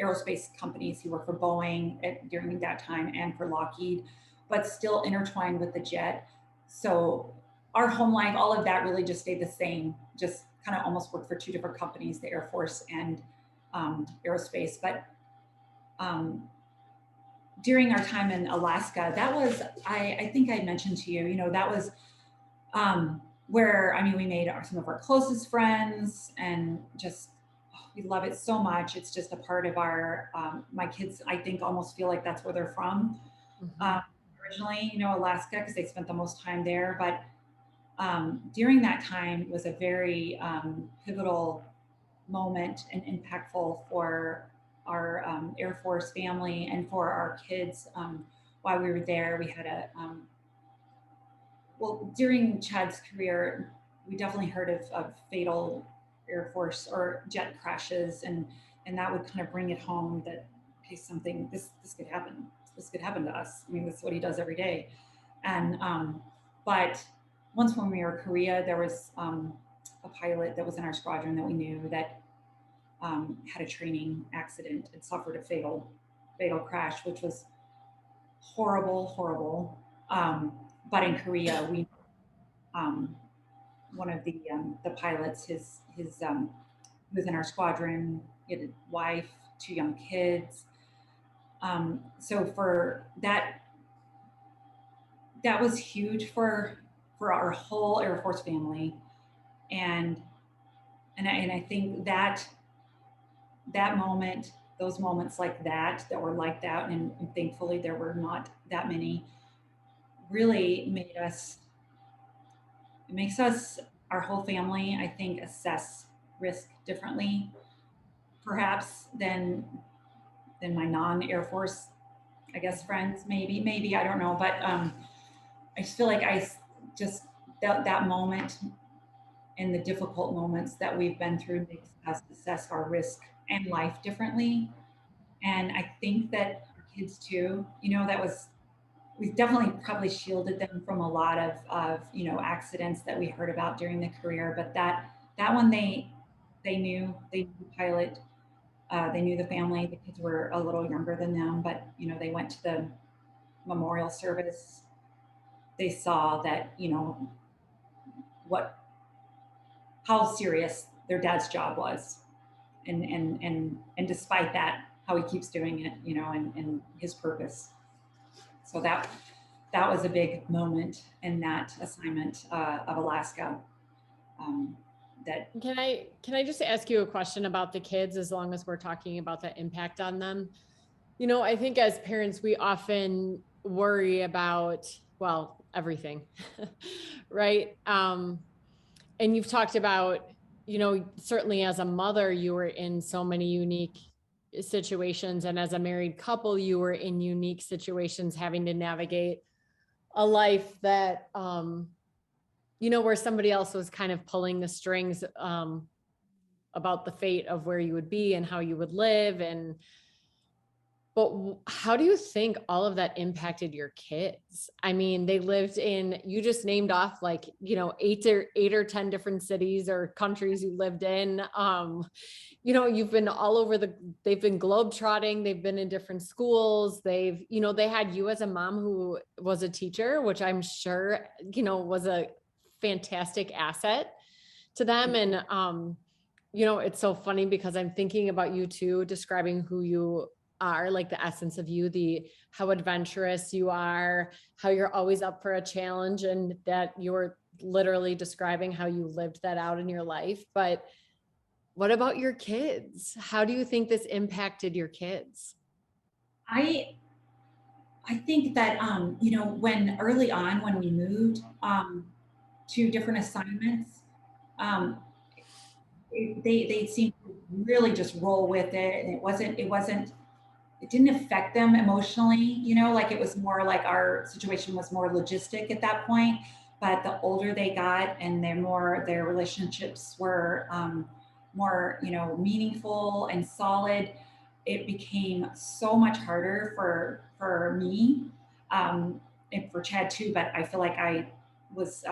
Speaker 2: aerospace companies. He worked for Boeing during that time and for Lockheed, but still intertwined with the jet. So our home life, all of that really just stayed the same, just kind of almost worked for 2 different companies, the Air Force and aerospace. But during our time in Alaska, that was, I think I mentioned to you, that was where, we made some of our closest friends, and just, we love it so much. It's just a part of our, my kids, I think, almost feel like that's where they're from. Mm-hmm. Originally, Alaska, because they spent the most time there. But during that time was a very pivotal moment and impactful for our Air Force family and for our kids. While we were there, we had during Chad's career, we definitely heard of fatal Air Force or jet crashes, and that would kind of bring it home that, okay, something, this could happen. This could happen to us. That's what he does every day. And but once when we were in Korea, there was a pilot that was in our squadron that we knew that had a training accident and suffered a fatal crash, which was horrible. But in Korea, we one of the pilots, his was in our squadron. He had a wife, 2 young kids. So for that was huge for our whole Air Force family, and I think that moment, those moments like that were like that, and thankfully there were not that many, really makes us, our whole family, I think, assess risk differently, perhaps than my non-Air Force, I guess, friends, maybe, I don't know. But I just feel like that moment and the difficult moments that we've been through makes us assess our risk and life differently. And I think that our kids too, we definitely probably shielded them from a lot of accidents that we heard about during the career. But that one, they knew the pilot, they knew the family. The kids were a little younger than them, but they went to the memorial service. They saw that how serious their dad's job was, and despite that, how he keeps doing it, and his purpose. So that was a big moment in that assignment of Alaska.
Speaker 1: Can I just ask you a question about the kids, as long as we're talking about the impact on them? I think as parents, we often worry about, well, everything. Right. And you've talked about, certainly as a mother, you were in so many unique situations. And as a married couple, you were in unique situations having to navigate a life that, where somebody else was kind of pulling the strings about the fate of where you would be and how you would live. But how do you think all of that impacted your kids? I mean, they lived in, you just named off like, 8 or 10 different cities or countries you lived in. You've been all over they've been globetrotting, they've been in different schools. They had you as a mom who was a teacher, which I'm sure, was a fantastic asset to them. And, it's so funny because I'm thinking about you too, describing who you are, like the essence of you, how adventurous you are, how you're always up for a challenge, and that you're literally describing how you lived that out in your life. But what about your kids? How do you think this impacted your kids?
Speaker 2: I I think that when early on when we moved to different assignments, um, they seemed to really just roll with it, and it didn't affect them emotionally, like it was more like our situation was more logistic at that point. But the older they got and their relationships were more, meaningful and solid, it became so much harder for me, and for Chad too. But I feel like I was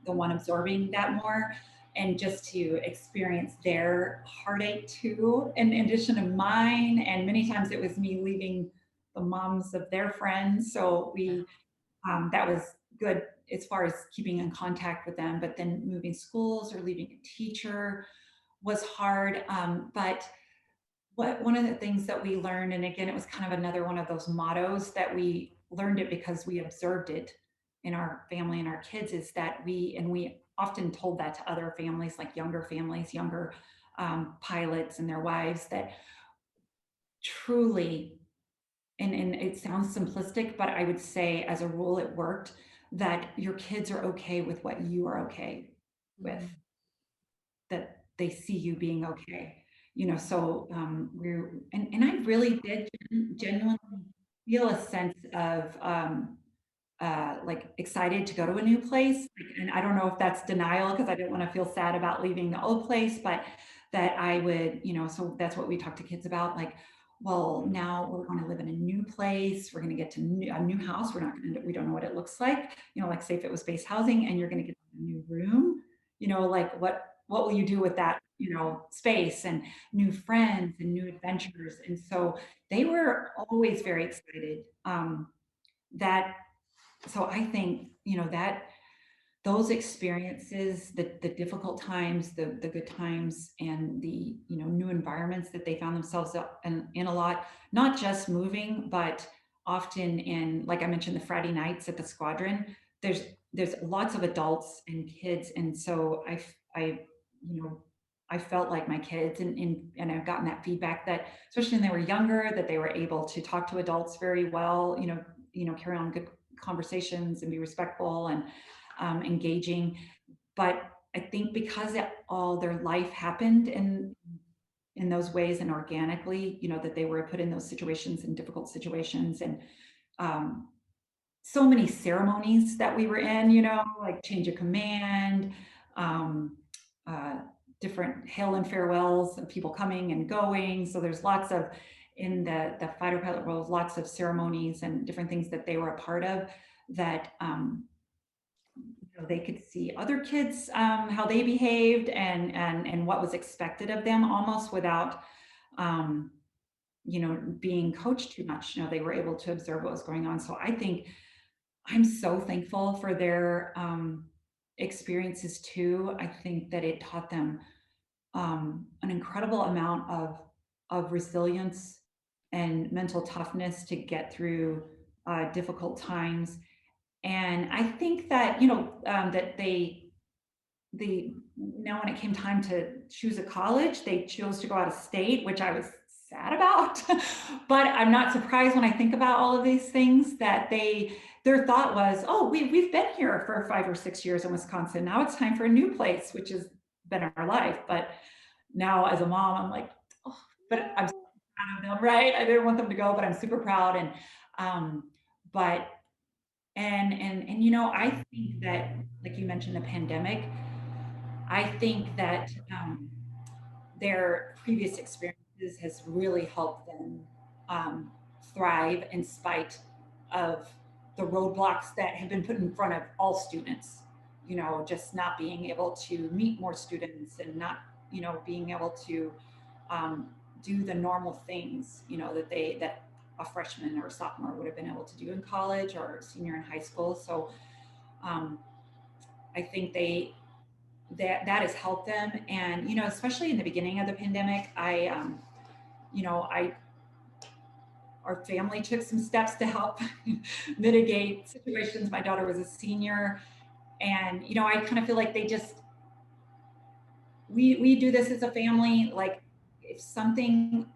Speaker 2: the one absorbing that more, and just to experience their heartache too, in addition to mine. And many times it was me leaving the moms of their friends. So that was good as far as keeping in contact with them. But then moving schools or leaving a teacher was hard. But one of the things that we learned, and again, it was kind of another one of those mottos that we learned it because we observed it in our family and our kids, is that we often told that to other families, like younger families, younger pilots and their wives, that truly, and it sounds simplistic, but I would say as a rule it worked, that your kids are okay with what you are okay with,
Speaker 1: Mhm.
Speaker 2: that they see you being okay. So and I really did genuinely feel a sense of like excited to go to a new place. And I don't know if that's denial because I didn't want to feel sad about leaving the old place, but that I would, so that's what we talk to kids about. Like, well, now we're going to live in a new place. We're going to get to a new house. We don't know what it looks like. Like say if it was base housing and you're going to get a new room, like what will you do with that, space, and new friends and new adventures. And so they were always very excited. That so I think, that those experiences, the difficult times, the good times, and the, new environments that they found themselves in a lot, not just moving, but often in, like I mentioned, the Friday nights at the squadron, there's there's lots of adults and kids. And so I you know I felt like my kids, and I've gotten that feedback that especially when they were younger, that they were able to talk to adults very well, carry on good conversations and be respectful and engaging. But I think because all their life happened in those ways and organically, that they were put in those situations, in difficult situations, and um, so many ceremonies that we were in, like change of command, um, uh, different hail and farewells of people coming and going. So there's lots of, in the fighter pilot world, lots of ceremonies and different things that they were a part of, that they could see other kids, how they behaved, and what was expected of them, almost without um, being coached too much. They were able to observe what was going on. So I think I'm so thankful for their experiences too. I think that it taught them an incredible amount of resilience and mental toughness to get through difficult times. And I think that, that now when it came time to choose a college, they chose to go out of state, which I was sad about. But I'm not surprised when I think about all of these things that their thought was, oh, we've been here for 5 or 6 years in Wisconsin. Now it's time for a new place, which has been our life. But now as a mom, I'm like, oh, but I'm so proud of them, right? I didn't want them to go, but I'm super proud. And but and I think that, like you mentioned, the pandemic, I think that their previous experiences has really helped them um, thrive in spite of the roadblocks that have been put in front of all students. Just not being able to meet more students and not, being able to um, do the normal things, that a freshman or a sophomore would have been able to do in college or senior in high school. So um, I think that has helped them. And, especially in the beginning of the pandemic, I our family took some steps to help mitigate situations. My daughter was a senior, and, I kind of feel like we do this as a family. Like, if something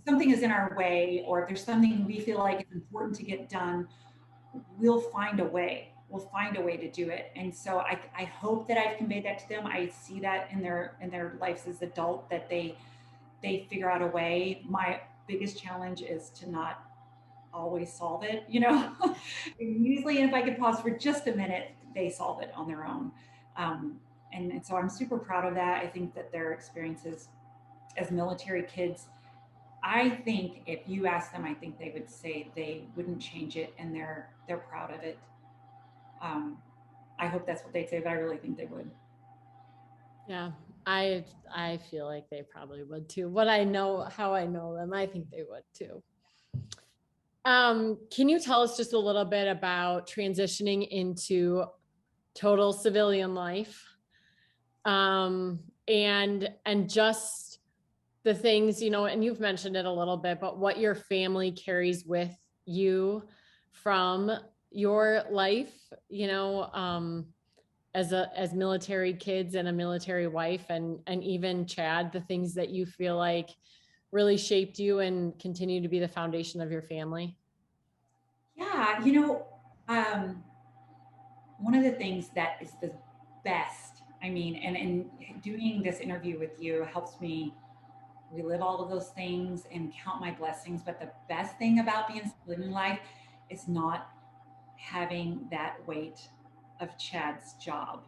Speaker 2: is in our way, or if there's something we feel like it's important to get done, we'll find a way. We'll find a way to do it. And so I hope that I've conveyed that to them. I see that in their lives as adult, that they figure out a way. My biggest challenge is to not always solve it. Usually, if I could pause for just a minute, they solve it on their own. Um, and so I'm super proud of that. I think that their experiences as military kids, I think if you ask them, I think they would say they wouldn't change it, and they're proud of it. Um, I hope that's what they'd say, but I really think they would.
Speaker 1: Yeah, I feel like they probably would too. What I know, how I know them, I think they would too. Can you tell us just a little bit about transitioning into total civilian life? And just the things, and you've mentioned it a little bit, but what your family carries with you from your life, as military kids and a military wife, and even Chad, the things that you feel like really shaped you and continue to be the foundation of your family.
Speaker 2: Yeah, one of the things that is the best, I mean, and doing this interview with you helps me relive all of those things and count my blessings. But the best thing about being living life is not having that weight of Chad's job.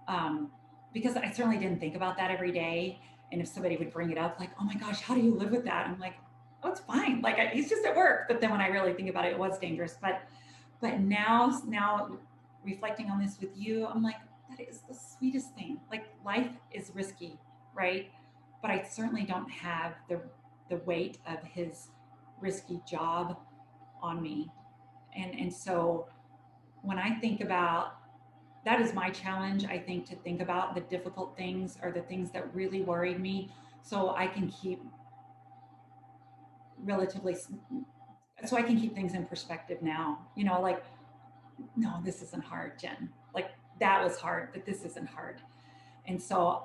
Speaker 2: Um, because I certainly didn't think about that every day. And if somebody would bring it up, like, oh my gosh, how do you live with that? I'm like, oh, it's fine. Like, he's just at work. But then when I really think about it, it was dangerous. But now reflecting on this with you, I'm like, that is the sweetest thing. Like, life is risky, right? But I certainly don't have the weight of his risky job on me. And so when I think about, that is my challenge, I think, to think about the difficult things or the things that really worried me, so I can keep relatively so I can keep things in perspective now. Like, no, this isn't hard, Jen. Like, that was hard, but this isn't hard. And so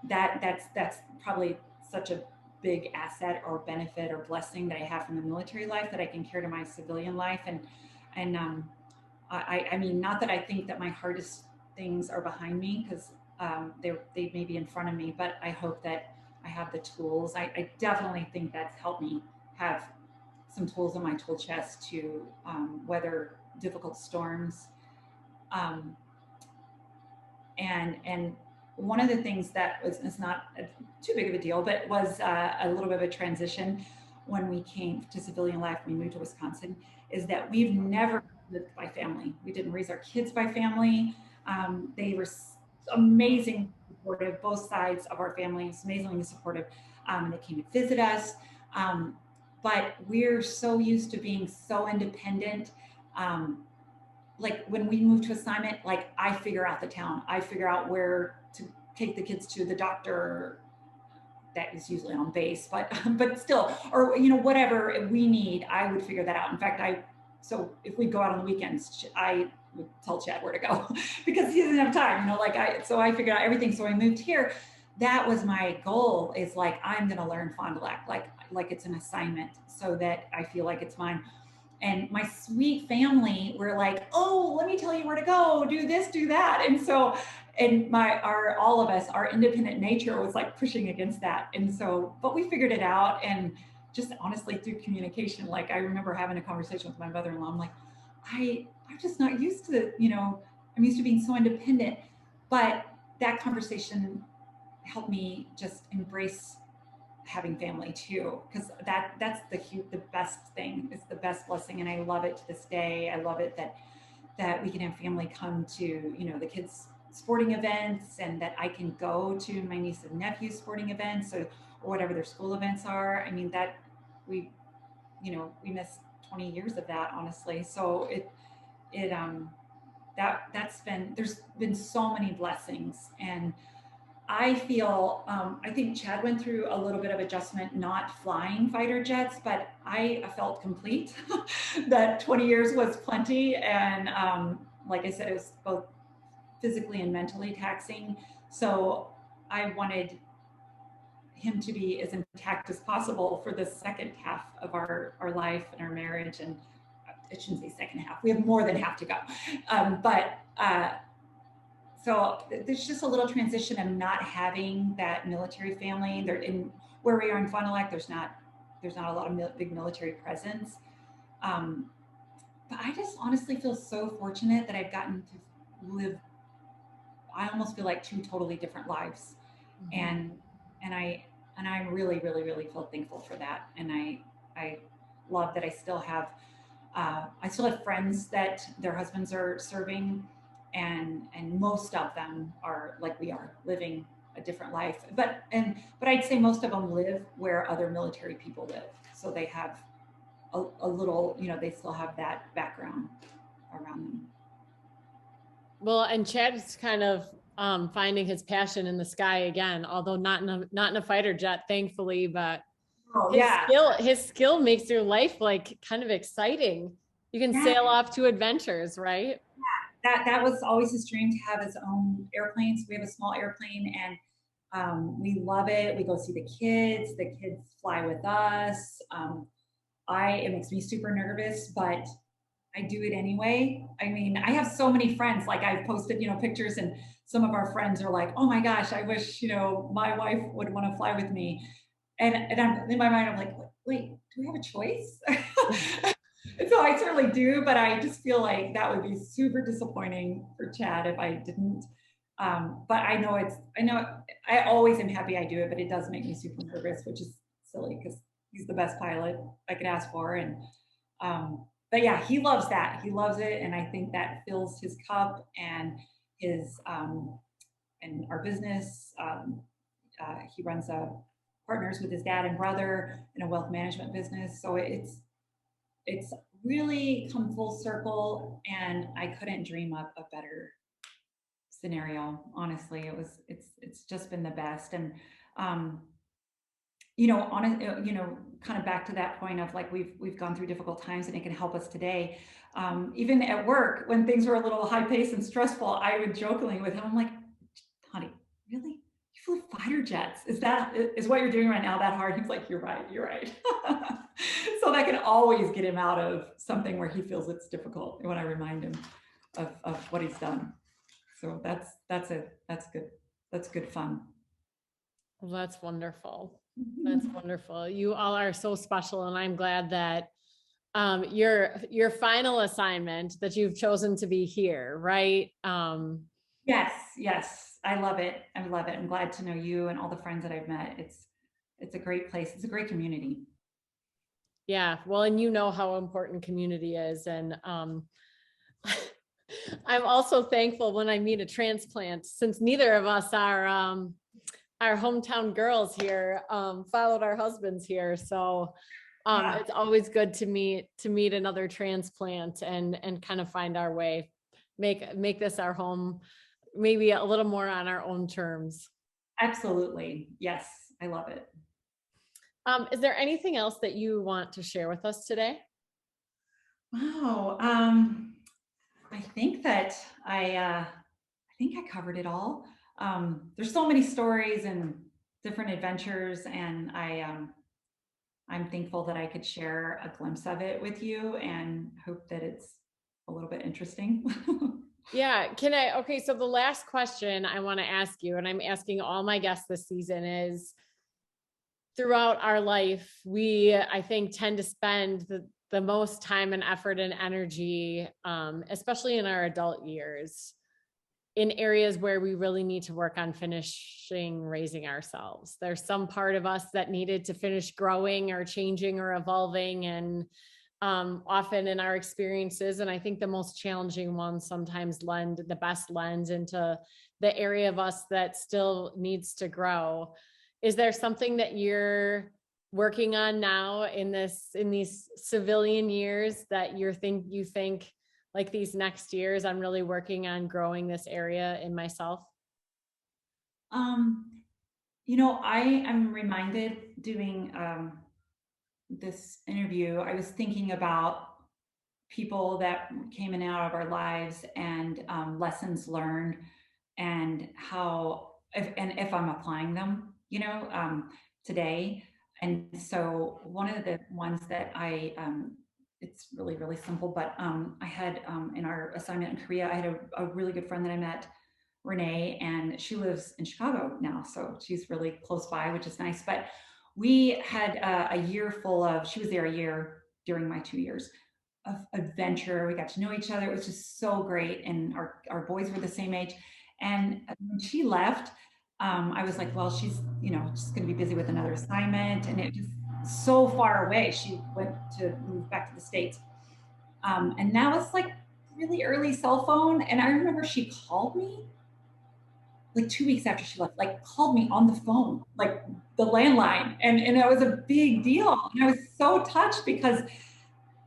Speaker 2: that's probably such a big asset or benefit or blessing that I have from the military life, that I can carry to my civilian life. And I mean, not that I think that my hardest things are behind me, because they may be in front of me, but I hope that I have the tools. I definitely think that's helped me have some tools in my tool chest to weather difficult storms. Um, and one of the things that is not too big of a deal, but was a little bit of a transition when we came to civilian life, when we moved to Wisconsin, is that we've never lived by family. We didn't raise our kids by family. They were amazing, supportive, both sides of our families, amazingly supportive. They came to visit us. But we're so used to being so independent. Like, when we move to assignment, like, I figure out the town. I figure out where to take the kids to the doctor. That is usually on base, but still, or whatever we need, I would figure that out. In fact, so if we go out on the weekends, I would tell Chad where to go because he doesn't have time. So I figured out everything. So I moved here. that was my goal, is like, I'm going to learn Fond du Lac, like it's an assignment, so that I feel like it's mine. And my sweet family were like, oh, let me tell you where to go, do this, do that. And so, and all of us, our independent nature was like pushing against that. And so, but we figured it out. And just honestly through communication, like I remember having a conversation with my mother-in-law. I'm like, I'm just not used to, I'm used to being so independent. But that conversation helped me just embrace having family too, because that's the best thing. It's the best blessing, and I love it to this day. I love it that we can have family come to the kids sporting events, and that I can go to my niece and nephew's sporting events, or whatever their school events are. I mean, that we we missed 20 years of that, honestly. So that's been, there's been so many blessings. And I think Chad went through a little bit of adjustment not flying fighter jets, but I felt complete. That 20 years was plenty. And like I said, it was both physically and mentally taxing. So I wanted him to be as intact as possible for the second half of our life and our marriage. And I shouldn't say second half, we have more than half to go. But so there's just a little transition of not having that military family. There, in where we are in Fond du Lac, there's not a lot of big military presence. Um, but I just honestly feel so fortunate that I've gotten to live. I almost feel like two totally different lives,
Speaker 1: Mhm.
Speaker 2: and and I really really really feel thankful for that. And I love that I still have friends that their husbands are serving, and most of them are like we are, living a different life. But I'd say most of them live where other military people live, so they have a little, they still have that background around them.
Speaker 1: Well, and Chad's kind of finding his passion in the sky again, although not in a fighter jet, thankfully, but
Speaker 2: Oh yeah,
Speaker 1: his skill makes your life like kind of exciting. You can
Speaker 2: yeah.
Speaker 1: sail off to adventures, right?
Speaker 2: That was always his dream, to have his own airplanes. We have a small airplane, and we love it. We go see the kids. The kids fly with us. It makes me super nervous, but I do it anyway. I mean, I have so many friends. Like I've posted, pictures, and some of our friends are like, "Oh my gosh, I wish my wife would want to fly with me." And I'm in my mind, I'm like, "Wait, do we have a choice?" And so I certainly do, but I just feel like that would be super disappointing for Chad if I didn't. But I know I always am happy I do it, but it does make me super nervous, which is silly because he's the best pilot I could ask for. And but yeah, he loves that. He loves it, and I think that fills his cup and his and our business. He runs a partners with his dad and brother in a wealth management business, so it's really come full circle, and I couldn't dream up a better scenario. Honestly, it's just been the best. And um, kind of back to that point of like we've gone through difficult times, and it can help us today. Even at work, when things were a little high paced and stressful, I would jokingly with him, I'm like, honey, really? You flew fighter jets? Is what you're doing right now that hard? He's like, you're right, you're right. So that can always get him out of something where he feels it's difficult when I remind him of what he's done. So that's good. That's good fun.
Speaker 1: Well, that's wonderful. That's wonderful. You all are so special, and I'm glad that your final assignment that you've chosen to be here, right?
Speaker 2: Yes, yes. I love it. I love it. I'm glad to know you and all the friends that I've met. It's a great place. It's a great community.
Speaker 1: Yeah, well, and you know how important community is, and I'm also thankful when I meet a transplant, since neither of us are our hometown girls here, followed our husbands here. So
Speaker 2: Yeah,
Speaker 1: it's always good to meet another transplant and kind of find our way, make this our home, maybe a little more on our own terms.
Speaker 2: absolutely. Yes, I love it.
Speaker 1: Is there anything else that you want to share with us today?
Speaker 2: Wow. I think that I think I covered it all. there's so many stories and different adventures, and I'm thankful that I could share a glimpse of it with you and hope that it's a little bit interesting.
Speaker 1: Yeah. Okay. So the last question I want to ask you, and I'm asking all my guests this season, is throughout our life, I think, tend to spend the most time and effort and energy, especially in our adult years, in areas where we really need to work on finishing raising ourselves. There's some part of us that needed to finish growing or changing or evolving, and often in our experiences, and I think the most challenging ones sometimes lend the best lens into the area of us that still needs to grow. Is there something that you're working on now in these civilian years that you think like these next years, I'm really working on growing this area in myself?
Speaker 2: um, I am reminded doing this interview, I was thinking about people that came in and out of our lives and lessons learned and how if I'm applying them, today. And so one of the ones that it's really really simple, but I had in our assignment in Korea, I had a really good friend that I met, Renee, and she lives in Chicago now, so she's really close by, which is nice. But we had a year full of. She was there a year during my 2 years of adventure. We got to know each other. It was just so great. And our boys were the same age. And when she left, I was like, well, she's, just going to be busy with another assignment. And it just so far away. She went to move back to the States. And now it's like really early cell phone. And I remember she called me like 2 weeks after she left, like called me on the phone, like the landline. And it was a big deal. And I was so touched because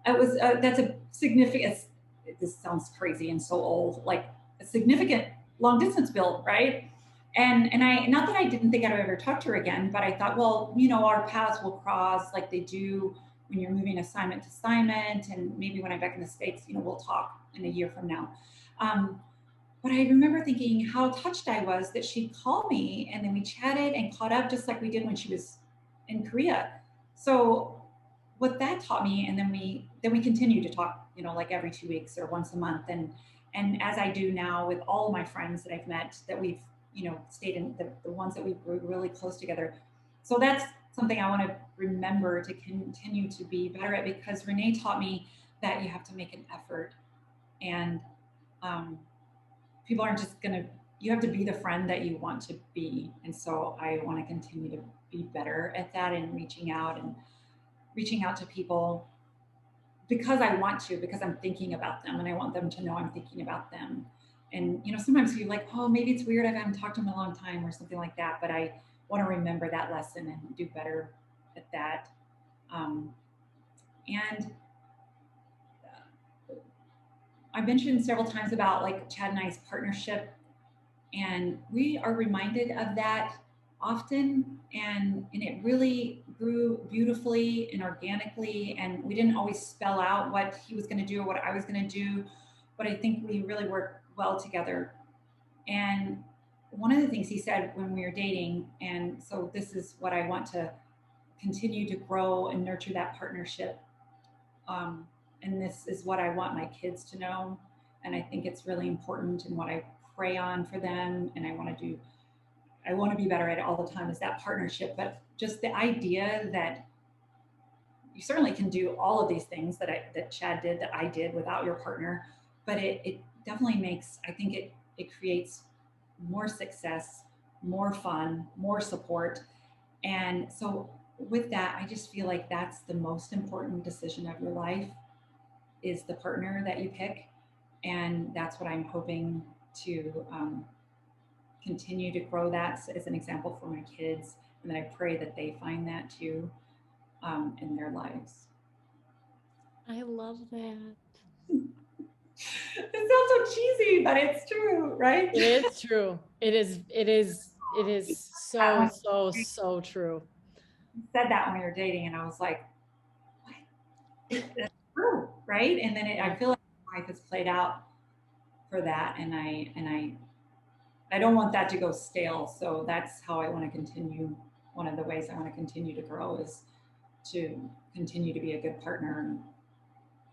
Speaker 2: it was that's a significant. This sounds crazy and so old, like a significant long distance bill, right? And I, not that I didn't think I'd ever talk to her again, but I thought, well, our paths will cross like they do when you're moving assignment to assignment, and maybe when I'm back in the States, we'll talk in a year from now. Um, but I remember thinking how touched I was that she'd call me and then we chatted and caught up just like we did when she was in Korea. So what that taught me, and then we continue to talk, like every 2 weeks or once a month, and as I do now with all my friends that I've met that we've stayed in the ones that we grew really close together. So that's something I want to remember to continue to be better at, because Renee taught me that you have to make an effort, and um, people aren't just gonna. You have to be the friend that you want to be, and so I want to continue to be better at that and reaching out to people because I want to, because I'm thinking about them and I want them to know I'm thinking about them. And sometimes you're like, oh, maybe it's weird I haven't talked to them in a long time or something like that. But I want to remember that lesson and do better at that. Um, and I mentioned several times about like Chad and I's partnership, and we are reminded of that often, and it really grew beautifully and organically, and we didn't always spell out what he was going to do or what I was going to do, but I think we really worked well together. And one of the things he said when we were dating, and so this is what I want to continue to grow and nurture that partnership, um, and this is what I want my kids to know, and I think it's really important, and what I pray on for them, and I want to be better at it all the time, is that partnership. But just the idea that you certainly can do all of these things that Chad did, that I did without your partner, but it definitely makes, I think it creates more success, more fun, more support. And so with that, I just feel like that's the most important decision of your life, is the partner that you pick. And that's what I'm hoping to continue to grow that as an example for my kids. And then I pray that they find that too, in their lives.
Speaker 1: I love that.
Speaker 2: It sounds so cheesy, but it's true, right?
Speaker 1: It is true. It is
Speaker 2: That
Speaker 1: so,
Speaker 2: one,
Speaker 1: so, so true.
Speaker 2: said that when we were dating, and I was like, what? That's true, right? And then I
Speaker 1: Yeah.
Speaker 2: feel like life has played out for that, and I I don't want that to go stale. So that's how I want to continue. One of the ways I want to continue to grow is to continue to be a good partner.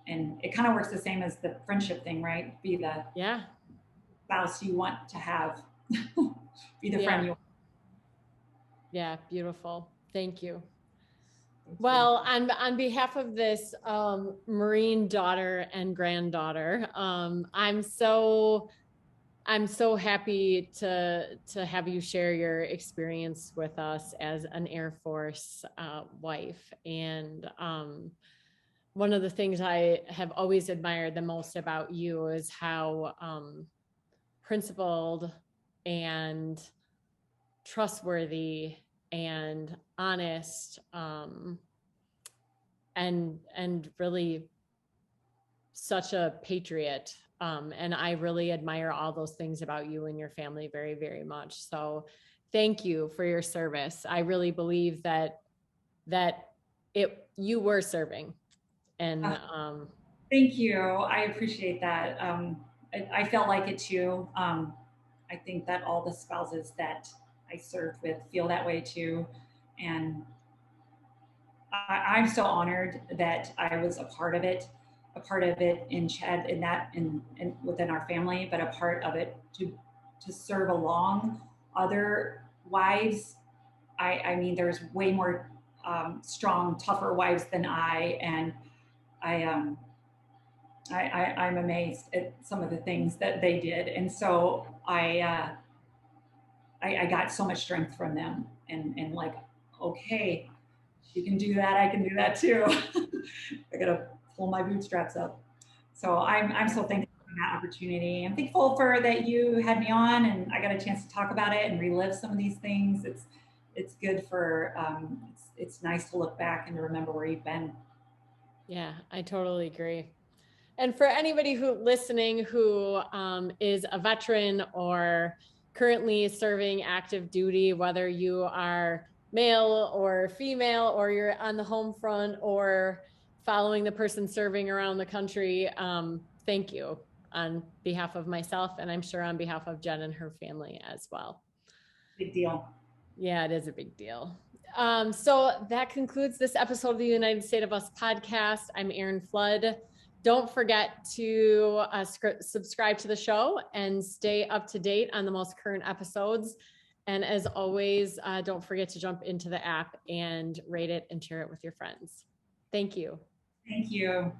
Speaker 2: And it kind of works the same as the friendship thing, right? Be the
Speaker 1: Yeah.
Speaker 2: spouse you want to have, be the friend
Speaker 1: Yeah.
Speaker 2: you want.
Speaker 1: Yeah. Beautiful. Thank you.
Speaker 2: Thank you.
Speaker 1: Well, on behalf of this Marine daughter and granddaughter, I'm so happy to have you share your experience with us as an Air Force wife. And one of the things I have always admired the most about you is how principled and trustworthy and honest, and really such a patriot. And I really admire all those things about you and your family very, very much. So thank you for your service. I really believe that you were serving. And
Speaker 2: Thank you. I appreciate that. I felt like it too. I think that all the spouses that I served with feel that way too. And I'm so honored that I was a part of it in Chad, in that, in within our family, but a part of it to serve along other wives. I mean, there's way more strong, tougher wives than I, and I I'm amazed at some of the things that they did, and so I got so much strength from them, and like, okay, you can do that, I can do that too. I gotta pull my bootstraps up. So I'm so thankful for that opportunity. I'm thankful for that you had me on, and I got a chance to talk about it and relive some of these things. It's good for it's nice to look back and to remember where you've been.
Speaker 1: yeah, I totally agree. And for anybody who listening who is a veteran or currently serving active duty, whether you are male or female, or you're on the home front or following the person serving around the country, thank you on behalf of myself, and I'm sure on behalf of Jen and her family as well.
Speaker 2: Big deal.
Speaker 1: Yeah, it is a big deal. So that concludes this episode of the United State of Us podcast. I'm Erin Flood. Don't forget to subscribe to the show and stay up to date on the most current episodes. And as always, don't forget to jump into the app and rate it and share it with your friends. Thank you.
Speaker 2: Thank you.